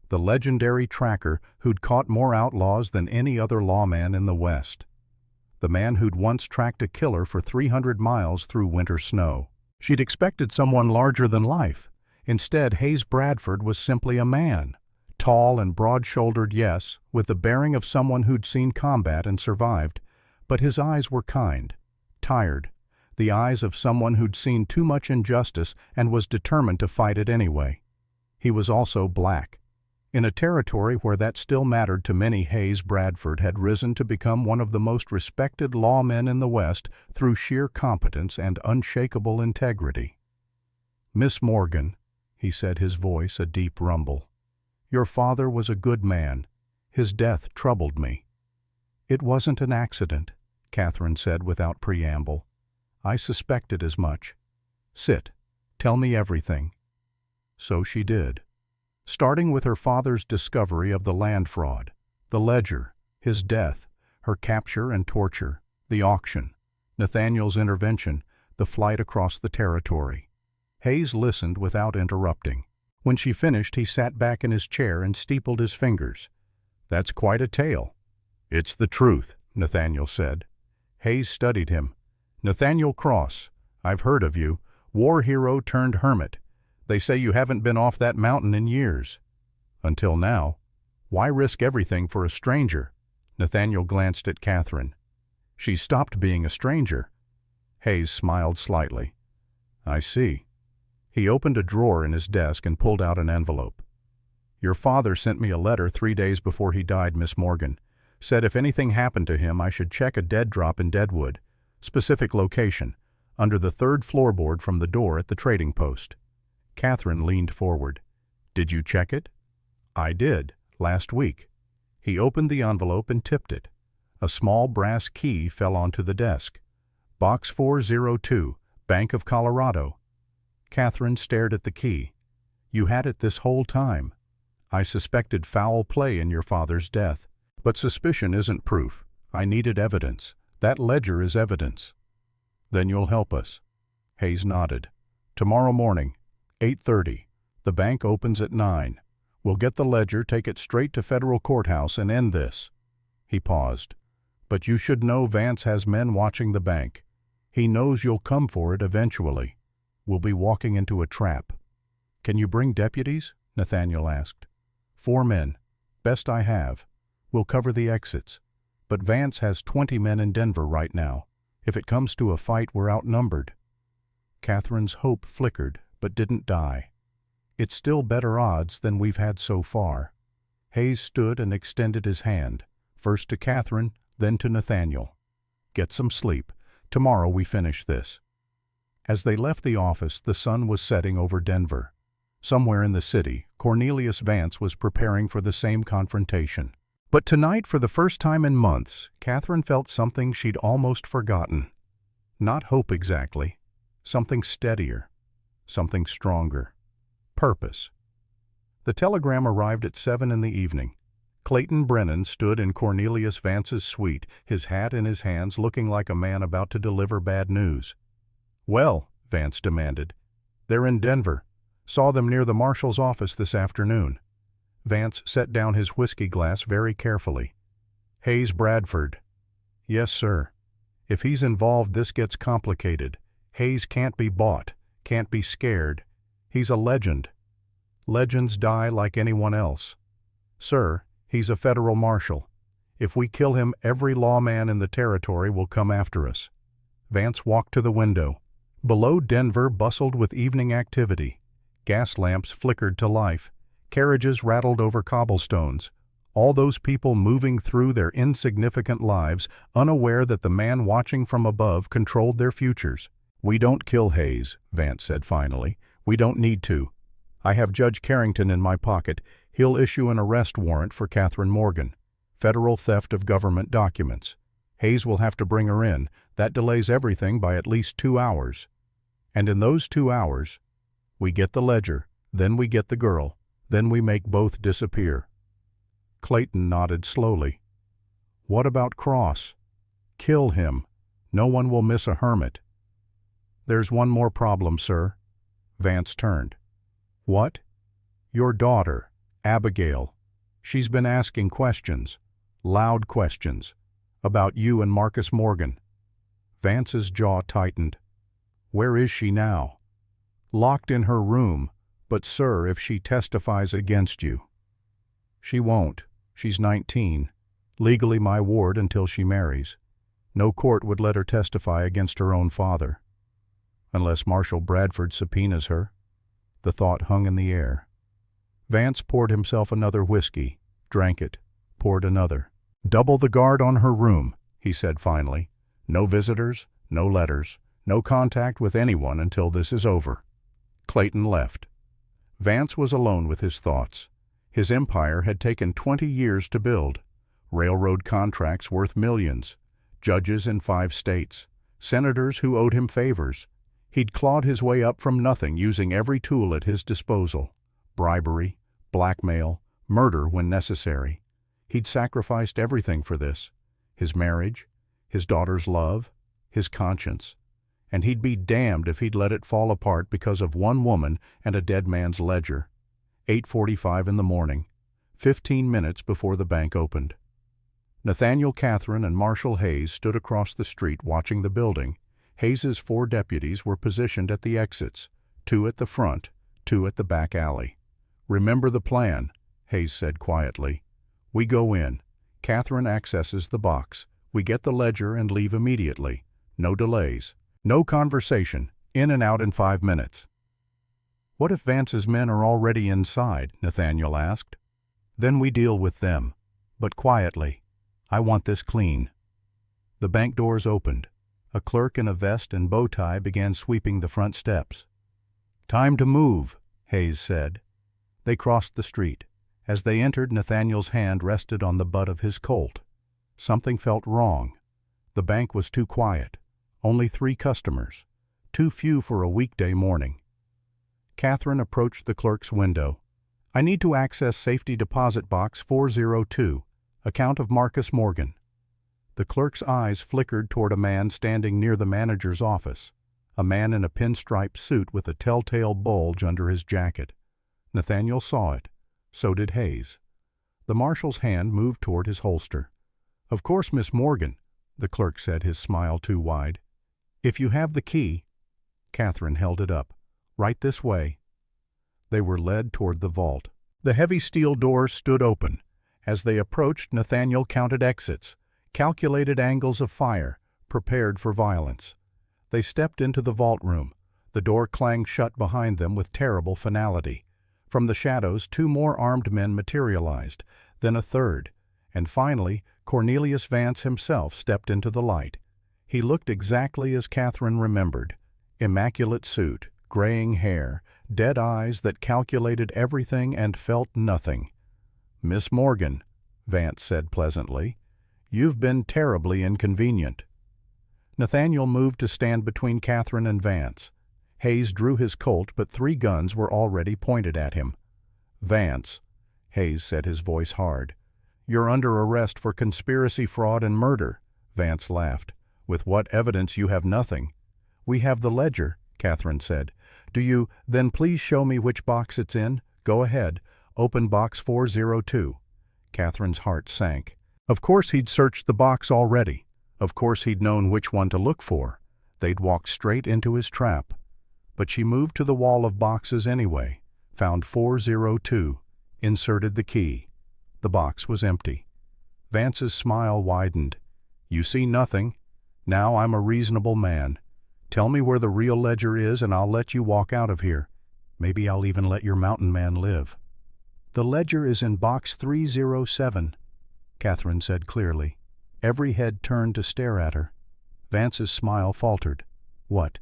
The legendary tracker who'd caught more outlaws than any other lawman in the West. The man who'd once tracked a killer for 300 miles through winter snow. She'd expected someone larger than life. Instead, Hayes Bradford was simply a man. Tall and broad-shouldered, yes, with the bearing of someone who'd seen combat and survived. But his eyes were kind, tired, the eyes of someone who'd seen too much injustice and was determined to fight it anyway. He was also black. In a territory where that still mattered to many, Hayes Bradford had risen to become one of the most respected lawmen in the West through sheer competence and unshakable integrity. "Miss Morgan," he said, his voice a deep rumble, "your father was a good man. His death troubled me." "It wasn't an accident," Catherine said without preamble. "I suspected as much. Sit. Tell me everything." So she did. Starting with her father's discovery of the land fraud, the ledger, his death, her capture and torture, the auction, Nathaniel's intervention, the flight across the territory. Hayes listened without interrupting. When she finished, he sat back in his chair and steepled his fingers. "That's quite a tale." "It's the truth," Nathaniel said. Hayes studied him. "Nathaniel Cross, I've heard of you, war hero turned hermit. They say you haven't been off that mountain in years." "Until now. Why risk everything for a stranger?" Nathaniel glanced at Catherine. "She stopped being a stranger." Hayes smiled slightly. "I see." He opened a drawer in his desk and pulled out an envelope. "Your father sent me a letter 3 days before he died, Miss Morgan. Said if anything happened to him, I should check a dead drop in Deadwood. Specific location, under the 3rd floorboard from the door at the trading post." Catherine leaned forward. "Did you check it?" "I did, last week." He opened the envelope and tipped it. A small brass key fell onto the desk. "Box 402, Bank of Colorado." Catherine stared at the key. "You had it this whole time." "I suspected foul play in your father's death. But suspicion isn't proof. I needed evidence. That ledger is evidence." "Then you'll help us." Hayes nodded. "Tomorrow morning, 8:30. The bank opens at 9. We'll get the ledger, take it straight to federal courthouse, and end this." He paused. "But you should know Vance has men watching the bank. He knows you'll come for it eventually. We'll be walking into a trap." "Can you bring deputies?" Nathaniel asked. 4 men. Best I have. We'll cover the exits. But Vance has 20 men in Denver right now. If it comes to a fight, we're outnumbered." Catherine's hope flickered, but didn't die. "It's still better odds than we've had so far." Hayes stood and extended his hand, first to Catherine, then to Nathaniel. "Get some sleep. Tomorrow we finish this." As they left the office, the sun was setting over Denver. Somewhere in the city, Cornelius Vance was preparing for the same confrontation. But tonight, for the first time in months, Catherine felt something she'd almost forgotten. Not hope exactly. Something steadier. Something stronger. Purpose. The telegram arrived at 7 in the evening. Clayton Brennan stood in Cornelius Vance's suite, his hat in his hands, looking like a man about to deliver bad news. "Well," Vance demanded. "They're in Denver. Saw them near the marshal's office this afternoon." Vance set down his whiskey glass very carefully. "Hayes Bradford." "Yes, sir. If he's involved, this gets complicated. Hayes can't be bought, can't be scared. He's a legend. Legends die like anyone else. Sir, he's a federal marshal. If we kill him, every lawman in the territory will come after us." Vance walked to the window. Below, Denver bustled with evening activity. Gas lamps flickered to life. Carriages rattled over cobblestones. All those people moving through their insignificant lives, unaware that the man watching from above controlled their futures. "We don't kill Hayes," Vance said finally. "We don't need to. I have Judge Carrington in my pocket. He'll issue an arrest warrant for Catherine Morgan. Federal theft of government documents. Hayes will have to bring her in. That delays everything by at least 2 hours. And in those 2 hours, we get the ledger, then we get the girl, then we make both disappear." Clayton nodded slowly. "What about Cross?" "Kill him. No one will miss a hermit." "There's one more problem, sir." Vance turned. "What?" "Your daughter, Abigail. She's been asking questions, loud questions, about you and Marcus Morgan." Vance's jaw tightened. "Where is she now?" "Locked in her room, but sir, if she testifies against you." "She won't. She's 19. Legally my ward until she marries. No court would let her testify against her own father. Unless Marshal Bradford subpoenas her." The thought hung in the air. Vance poured himself another whiskey, drank it, poured another. "Double the guard on her room," he said finally. "No visitors, no letters, no contact with anyone until this is over." Clayton left. Vance was alone with his thoughts. His empire had taken 20 years to build. Railroad contracts worth millions. Judges in 5 states. Senators who owed him favors. He'd clawed his way up from nothing using every tool at his disposal. Bribery, blackmail, murder when necessary. He'd sacrificed everything for this. His marriage, his daughter's love, his conscience. And he'd be damned if he'd let it fall apart because of one woman and a dead man's ledger. 8:45 in the morning, 15 minutes before the bank opened. Nathaniel Catherine and Marshal Hayes stood across the street watching the building. Hayes's 4 deputies were positioned at the exits, 2 at the front, 2 at the back alley. "Remember the plan," Hayes said quietly. "We go in. Catherine accesses the box. We get the ledger and leave immediately. No delays. No conversation. In and out in 5 minutes." "What if Vance's men are already inside?" Nathaniel asked. "Then we deal with them. But quietly. I want this clean." The bank doors opened. A clerk in a vest and bow tie began sweeping the front steps. "Time to move," Hayes said. They crossed the street. As they entered, Nathaniel's hand rested on the butt of his Colt. Something felt wrong. The bank was too quiet. Only 3 customers. Too few for a weekday morning. Catherine approached the clerk's window. "I need to access safety deposit box 402, account of Marcus Morgan." The clerk's eyes flickered toward a man standing near the manager's office, a man in a pinstripe suit with a telltale bulge under his jacket. Nathaniel saw it. So did Hayes. The marshal's hand moved toward his holster. "Of course, Miss Morgan," the clerk said, his smile too wide. "If you have the key—" Catherine held it up. "Right this way." They were led toward the vault. The heavy steel doors stood open. As they approached, Nathaniel counted exits, calculated angles of fire, prepared for violence. They stepped into the vault room. The door clanged shut behind them with terrible finality. From the shadows, 2 more armed men materialized, then a third, and finally Cornelius Vance himself stepped into the light. He looked exactly as Catherine remembered. Immaculate suit, graying hair, dead eyes that calculated everything and felt nothing. "Miss Morgan," Vance said pleasantly. "You've been terribly inconvenient." Nathaniel moved to stand between Catherine and Vance. Hayes drew his Colt, but 3 guns were already pointed at him. "Vance," Hayes said, his voice hard, "you're under arrest for conspiracy, fraud, and murder." Vance laughed. "With what evidence? You have nothing." "We have the ledger," Catherine said. "Do you, then please show me which box it's in? Go ahead. Open box 402. Catherine's heart sank. Of course he'd searched the box already. Of course he'd known which one to look for. They'd walked straight into his trap. But she moved to the wall of boxes anyway, found 402, inserted the key. The box was empty. Vance's smile widened. "You see nothing. Now I'm a reasonable man. Tell me where the real ledger is and I'll let you walk out of here. Maybe I'll even let your mountain man live." "The ledger is in box 307, Catherine said clearly. Every head turned to stare at her. Vance's smile faltered. "What?"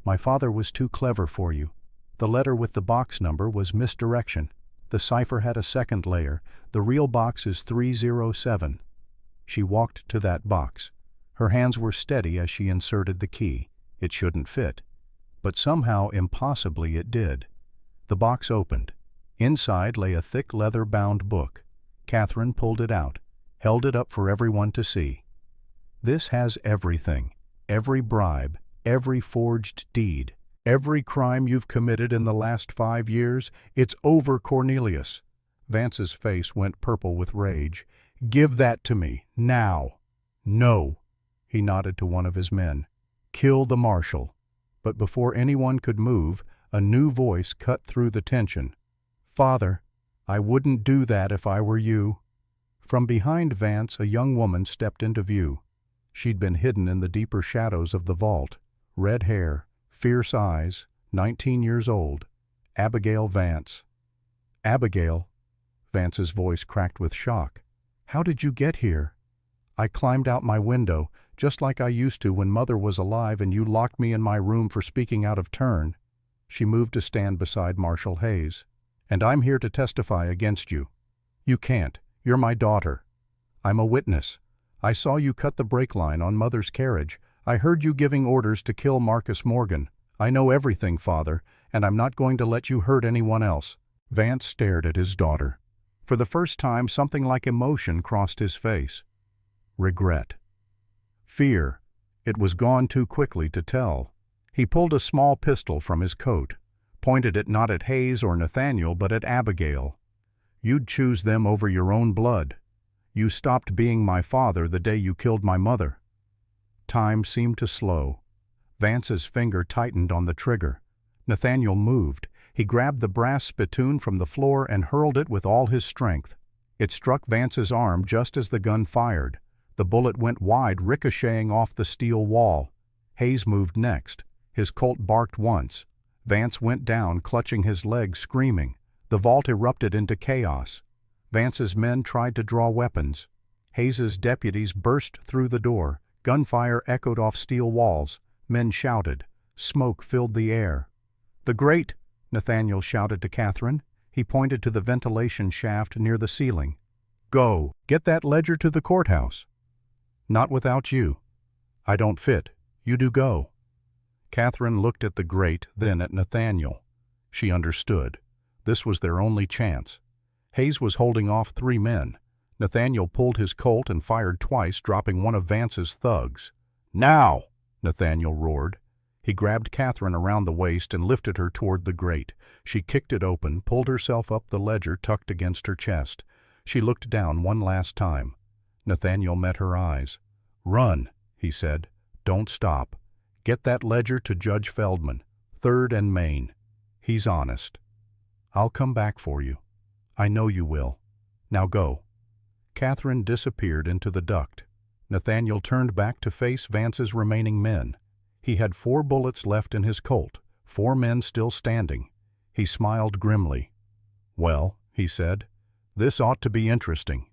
"My father was too clever for you. The letter with the box number was misdirection. The cipher had a second layer. The real box is 307. She walked to that box. Her hands were steady as she inserted the key. It shouldn't fit. But somehow, impossibly, it did. The box opened. Inside lay a thick leather-bound book. Catherine pulled it out, held it up for everyone to see. "This has everything. Every bribe, every forged deed, every crime you've committed in the last 5 years. It's over, Cornelius." Vance's face went purple with rage. "Give that to me, now." "No." He nodded to one of his men. "Kill the marshal." But before anyone could move, a new voice cut through the tension. "Father, I wouldn't do that if I were you." From behind Vance, a young woman stepped into view. She'd been hidden in the deeper shadows of the vault. Red hair, fierce eyes, 19 years old. Abigail Vance. "Abigail," Vance's voice cracked with shock. "How did you get here?" "I climbed out my window, just like I used to when Mother was alive and you locked me in my room for speaking out of turn." She moved to stand beside Marshal Hayes. "And I'm here to testify against you." "You can't. You're my daughter." "I'm a witness. I saw you cut the brake line on Mother's carriage. I heard you giving orders to kill Marcus Morgan. I know everything, Father, and I'm not going to let you hurt anyone else." Vance stared at his daughter. For the first time, something like emotion crossed his face. Regret. Fear. It was gone too quickly to tell. He pulled a small pistol from his coat, pointed it not at Hayes or Nathaniel, but at Abigail. "You'd choose them over your own blood. You stopped being my father the day you killed my mother." Time seemed to slow. Vance's finger tightened on the trigger. Nathaniel moved. He grabbed the brass spittoon from the floor and hurled it with all his strength. It struck Vance's arm just as the gun fired. The bullet went wide, ricocheting off the steel wall. Hayes moved next. His Colt barked once. Vance went down, clutching his legs, screaming. The vault erupted into chaos. Vance's men tried to draw weapons. Hayes's deputies burst through the door. Gunfire echoed off steel walls. Men shouted. Smoke filled the air. "The grate!" Nathaniel shouted to Catherine. He pointed to the ventilation shaft near the ceiling. "Go! Get that ledger to the courthouse." "Not without you." "I don't fit. You do go." Catherine looked at the grate, then at Nathaniel. She understood. This was their only chance. Hayes was holding off 3 men. Nathaniel pulled his Colt and fired twice, dropping one of Vance's thugs. "Now!" Nathaniel roared. He grabbed Catherine around the waist and lifted her toward the grate. She kicked it open, pulled herself up, the ledger tucked against her chest. She looked down one last time. Nathaniel met her eyes. "Run," he said. "Don't stop. Get that ledger to Judge Feldman, 3rd and Main. He's honest. I'll come back for you. I know you will. Now go." Catherine disappeared into the duct. Nathaniel turned back to face Vance's remaining men. He had 4 bullets left in his Colt, 4 men still standing. He smiled grimly. "Well," he said, "this ought to be interesting."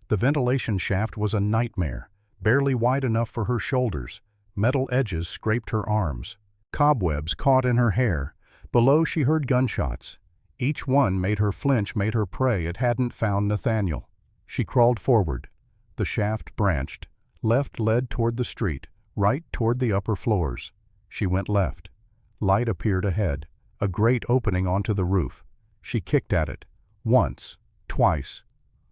The ventilation shaft was a nightmare, barely wide enough for her shoulders. Metal edges scraped her arms. Cobwebs caught in her hair. Below she heard gunshots. Each one made her flinch, made her pray it hadn't found Nathaniel. She crawled forward. The shaft branched. Left led toward the street, right toward the upper floors. She went left. Light appeared ahead, a great opening onto the roof. She kicked at it. Once, twice.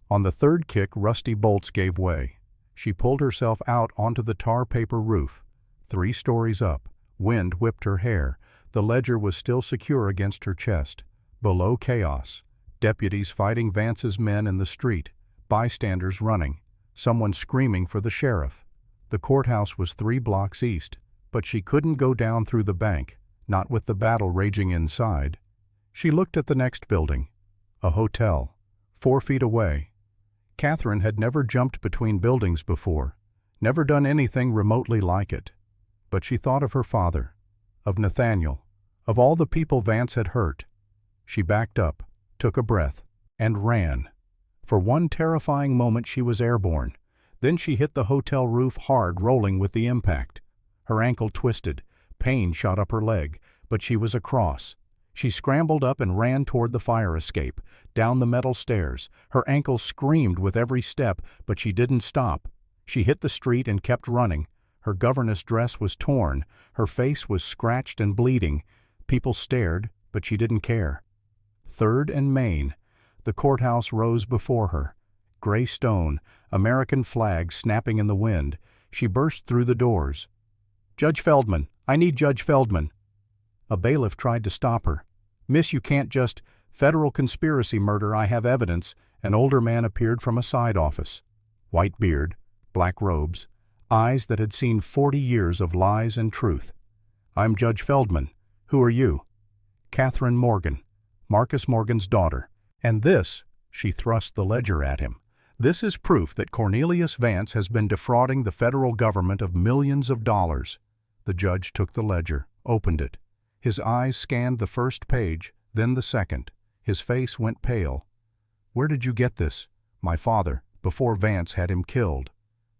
On the third kick, rusty bolts gave way. She pulled herself out onto the tar paper roof. 3 stories up. Wind whipped her hair. The ledger was still secure against her chest. Below, chaos. Deputies fighting Vance's men in the street. Bystanders running. Someone screaming for the sheriff. The courthouse was 3 blocks east, but she couldn't go down through the bank, not with the battle raging inside. She looked at the next building. A hotel. 4 feet away. Catherine had never jumped between buildings before, never done anything remotely like it. But she thought of her father, of Nathaniel, of all the people Vance had hurt. She backed up, took a breath, and ran. For one terrifying moment she was airborne. Then she hit the hotel roof hard, rolling with the impact. Her ankle twisted. Pain shot up her leg, but she was across. She scrambled up and ran toward the fire escape, down the metal stairs. Her ankle screamed with every step, but she didn't stop. She hit the street and kept running. Her governess dress was torn. Her face was scratched and bleeding. People stared, but she didn't care. 3rd and Main. The courthouse rose before her. Gray stone, American flag snapping in the wind. She burst through the doors. "Judge Feldman! I need Judge Feldman!" A bailiff tried to stop her. "Miss, you can't just— Federal conspiracy murder, I have evidence." An older man appeared from a side office. White beard, black robes, eyes that had seen 40 years of lies and truth. "I'm Judge Feldman. Who are you?" "Catherine Morgan, Marcus Morgan's daughter. And this," she thrust the ledger at him, "this is proof that Cornelius Vance has been defrauding the federal government of millions of dollars." The judge took the ledger, opened it. His eyes scanned the first page, then the second. His face went pale. "Where did you get this?" "My father, before Vance had him killed."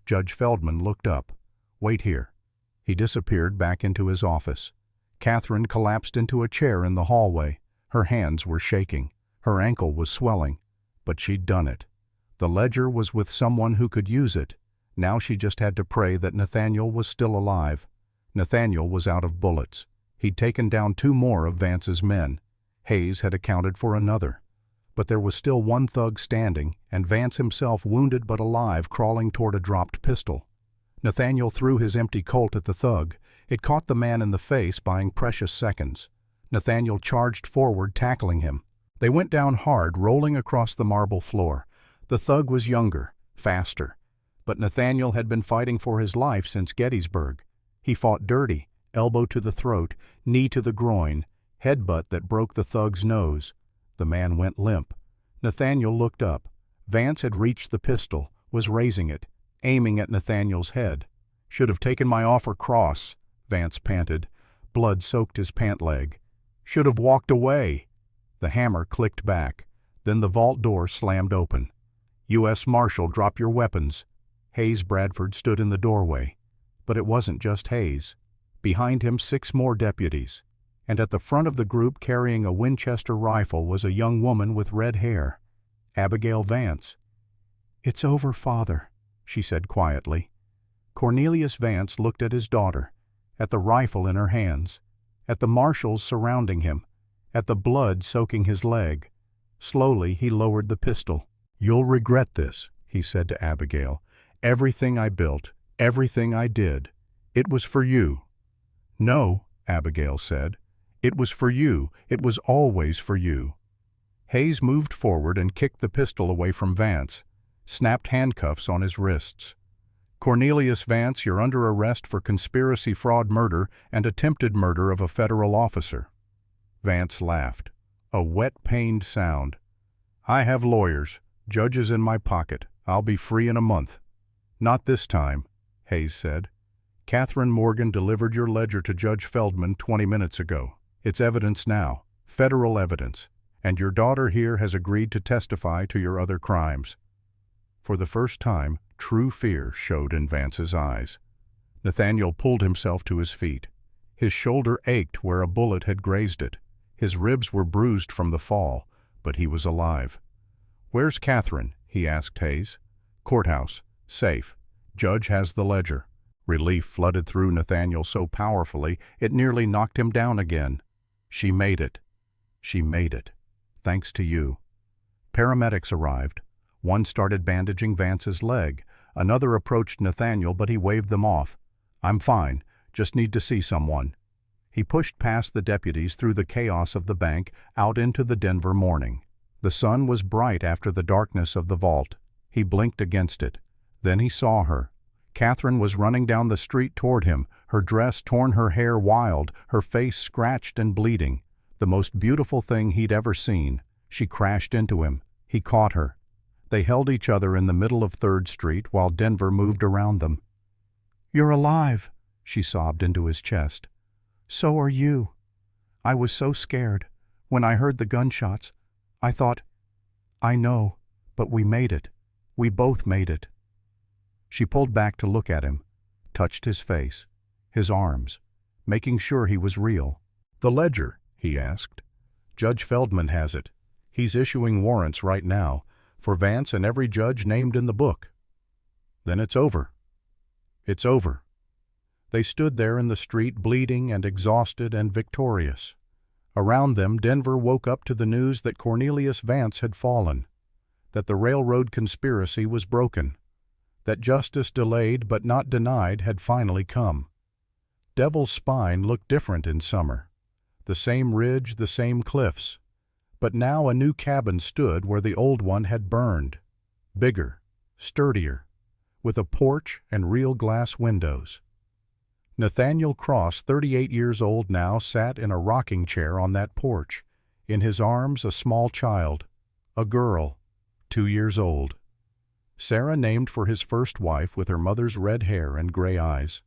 Judge Feldman looked up. "Wait here." He disappeared back into his office. Catherine collapsed into a chair in the hallway. Her hands were shaking. Her ankle was swelling. But she'd done it. The ledger was with someone who could use it. Now she just had to pray that Nathaniel was still alive. Nathaniel was out of bullets. He'd taken down 2 more of Vance's men. Hayes had accounted for another. But there was still 1 thug standing, and Vance himself, wounded but alive, crawling toward a dropped pistol. Nathaniel threw his empty Colt at the thug. It caught the man in the face, buying precious seconds. Nathaniel charged forward, tackling him. They went down hard, rolling across the marble floor. The thug was younger, faster. But Nathaniel had been fighting for his life since Gettysburg. He fought dirty, elbow to the throat, knee to the groin, headbutt that broke the thug's nose. The man went limp. Nathaniel looked up. Vance had reached the pistol, was raising it, aiming at Nathaniel's head. "Should have taken my offer cross," Vance panted. Blood soaked his pant leg. "Should have walked away." The hammer clicked back. Then the vault door slammed open. "U.S. Marshal, drop your weapons." Hayes Bradford stood in the doorway. But it wasn't just Hayes. Behind him 6 more deputies. And at the front of the group, carrying a Winchester rifle, was a young woman with red hair. Abigail Vance. "It's over, Father," she said quietly. Cornelius Vance looked at his daughter, at the rifle in her hands, at the marshals surrounding him, at the blood soaking his leg. Slowly he lowered the pistol. "You'll regret this," he said to Abigail. "Everything I built, everything I did, it was for you." "No," Abigail said. "It was for you. It was always for you." Hayes moved forward and kicked the pistol away from Vance, snapped handcuffs on his wrists. "Cornelius Vance, you're under arrest for conspiracy, fraud, murder, and attempted murder of a federal officer." Vance laughed, a wet, pained sound. "I have lawyers, judges in my pocket. I'll be free in a month." "Not this time," Hayes said. "Catherine Morgan delivered your ledger to Judge Feldman 20 minutes ago. It's evidence now, federal evidence, and your daughter here has agreed to testify to your other crimes." For the first time, true fear showed in Vance's eyes. Nathaniel pulled himself to his feet. His shoulder ached where a bullet had grazed it. His ribs were bruised from the fall, but he was alive. "Where's Catherine?" he asked Hayes. Courthouse. Safe. Judge has the ledger. Relief flooded through Nathaniel so powerfully it nearly knocked him down again. She made it. She made it. Thanks to you. Paramedics arrived. One started bandaging Vance's leg. Another approached Nathaniel, but he waved them off. I'm fine. Just need to see someone. He pushed past the deputies through the chaos of the bank out into the Denver morning. The sun was bright after the darkness of the vault. He blinked against it. Then he saw her. Catherine was running down the street toward him, her dress torn, her hair wild, her face scratched and bleeding. The most beautiful thing he'd ever seen. She crashed into him. He caught her. They held each other in the middle of 3rd Street while Denver moved around them. "You're alive," she sobbed into his chest. "So are you. I was so scared. When I heard the gunshots, I thought, I know, but we made it. We both made it." She pulled back to look at him, touched his face, his arms, making sure he was real. "The ledger?" he asked. "Judge Feldman has it. He's issuing warrants right now, for Vance and every judge named in the book." "Then it's over." "It's over." They stood there in the street, bleeding and exhausted and victorious. Around them, Denver woke up to the news that Cornelius Vance had fallen, that the railroad conspiracy was broken, that justice delayed but not denied had finally come. Devil's Spine looked different in summer. The same ridge, the same cliffs. But now a new cabin stood where the old one had burned. Bigger, sturdier, with a porch and real glass windows. Nathaniel Cross, 38 years old now, sat in a rocking chair on that porch. In his arms a small child, a girl, 2 years old. Sarah, named for his first wife, with her mother's red hair and gray eyes.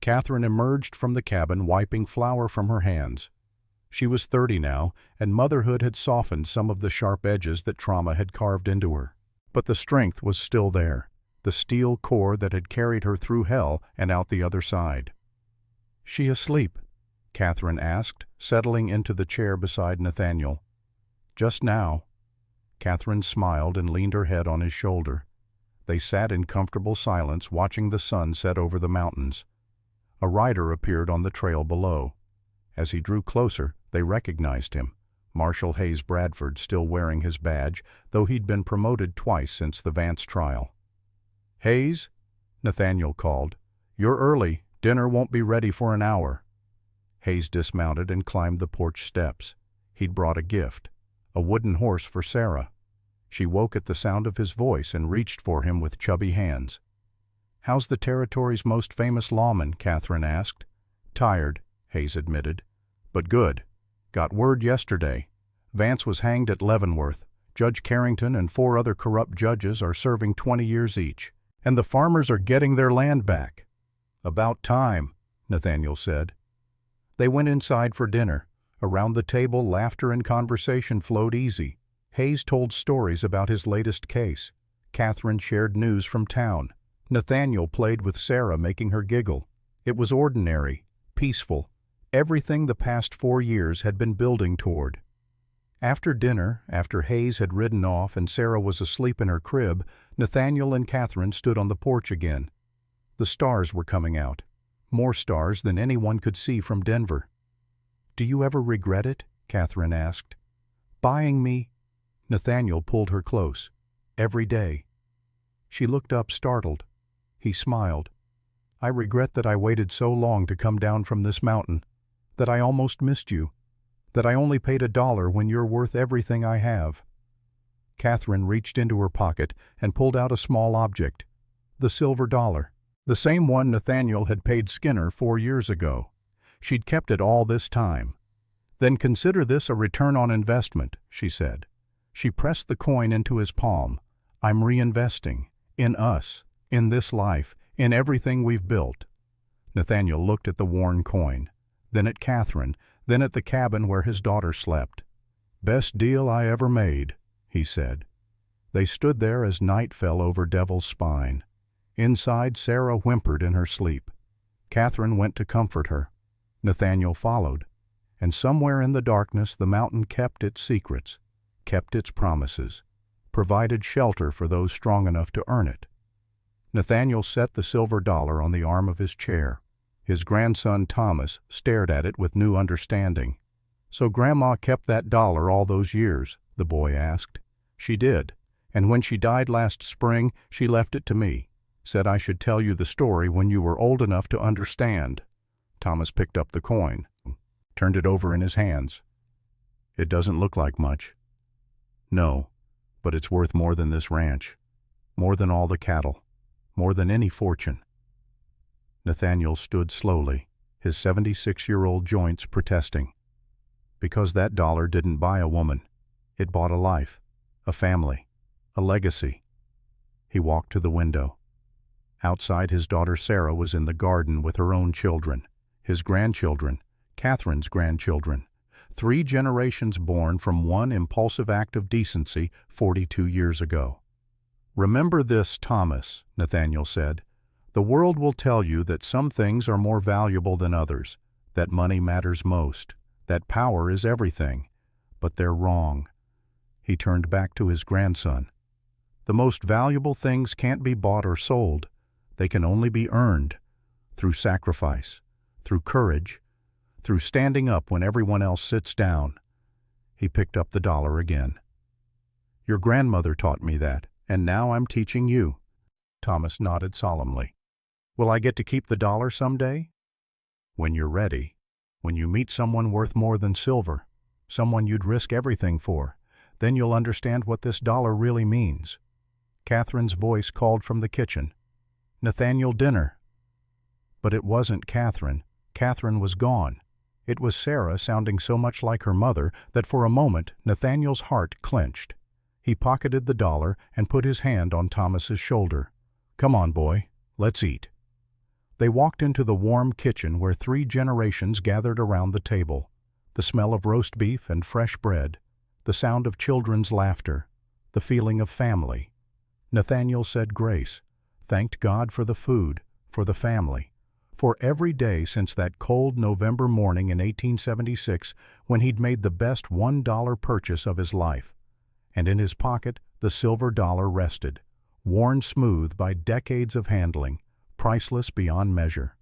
Catherine emerged from the cabin wiping flour from her hands. She was 30 now, and motherhood had softened some of the sharp edges that trauma had carved into her. But the strength was still there, the steel core that had carried her through hell and out the other side. "She asleep?" Catherine asked, settling into the chair beside Nathaniel. "Just now." Catherine smiled and leaned her head on his shoulder. They sat in comfortable silence, watching the sun set over the mountains. A rider appeared on the trail below. As he drew closer, they recognized him, Marshal Hayes Bradford, still wearing his badge, though he'd been promoted twice since the Vance trial. "Hayes," Nathaniel called, "you're early. Dinner won't be ready for an hour." Hayes dismounted and climbed the porch steps. He'd brought a gift, a wooden horse for Sarah. She woke at the sound of his voice and reached for him with chubby hands. "How's the territory's most famous lawman?" Catherine asked. "Tired," Hayes admitted. "But good. Got word yesterday. Vance was hanged at Leavenworth. Judge Carrington and 4 other corrupt judges are serving 20 years each. And the farmers are getting their land back." "About time," Nathaniel said. They went inside for dinner. Around the table, laughter and conversation flowed easy. Hayes told stories about his latest case. Catherine shared news from town. Nathaniel played with Sarah, making her giggle. It was ordinary, peaceful. Everything the past 4 years had been building toward. After dinner, after Hayes had ridden off and Sarah was asleep in her crib, Nathaniel and Catherine stood on the porch again. The stars were coming out. More stars than anyone could see from Denver. "Do you ever regret it?" Catherine asked. "Buying me?" Nathaniel pulled her close. "Every day." She looked up, startled. He smiled. "I regret that I waited so long to come down from this mountain, that I almost missed you, that I only paid $1 when you're worth everything I have." Catherine reached into her pocket and pulled out a small object, the silver dollar, the same one Nathaniel had paid Skinner 4 years ago. She'd kept it all this time. "Then consider this a return on investment," she said. She pressed the coin into his palm. "I'm reinvesting. In us. In this life. In everything we've built." Nathaniel looked at the worn coin, then at Catherine, then at the cabin where his daughter slept. "Best deal I ever made," he said. They stood there as night fell over Devil's Spine. Inside, Sarah whimpered in her sleep. Catherine went to comfort her. Nathaniel followed. And somewhere in the darkness the mountain kept its secrets, kept its promises. provided shelter for those strong enough to earn it. Nathaniel set the silver dollar on the arm of his chair. His grandson Thomas stared at it with new understanding. "So Grandma kept that dollar all those years?" the boy asked. "She did, and when she died last spring, she left it to me. Said I should tell you the story when you were old enough to understand." Thomas picked up the coin, turned it over in his hands. "It doesn't look like much." "No, but it's worth more than this ranch, more than all the cattle, more than any fortune." Nathaniel stood slowly, his 76-year-old joints protesting. "Because that dollar didn't buy a woman. It bought a life, a family, a legacy." He walked to the window. Outside, his daughter Sarah was in the garden with her own children, his grandchildren, Catherine's grandchildren, 3 generations born from one impulsive act of decency 42 years ago. "Remember this, Thomas," Nathaniel said. "The world will tell you that some things are more valuable than others, that money matters most, that power is everything, but they're wrong." He turned back to his grandson. "The most valuable things can't be bought or sold. They can only be earned, through sacrifice, through courage, through standing up when everyone else sits down." He picked up the dollar again. "Your grandmother taught me that, and now I'm teaching you." Thomas nodded solemnly. "Will I get to keep the dollar someday?" "When you're ready. When you meet someone worth more than silver, someone you'd risk everything for, then you'll understand what this dollar really means." Catherine's voice called from the kitchen. "Nathaniel, dinner." But it wasn't Catherine. Catherine was gone. It was Sarah, sounding so much like her mother that for a moment Nathaniel's heart clenched. He pocketed the dollar and put his hand on Thomas's shoulder. "Come on, boy, let's eat." They walked into the warm kitchen where 3 generations gathered around the table. The smell of roast beef and fresh bread, the sound of children's laughter, the feeling of family. Nathaniel said grace, thanked God for the food, for the family, for every day since that cold November morning in 1876 when he'd made the best $1 purchase of his life. And in his pocket the silver dollar rested, worn smooth by decades of handling, priceless beyond measure.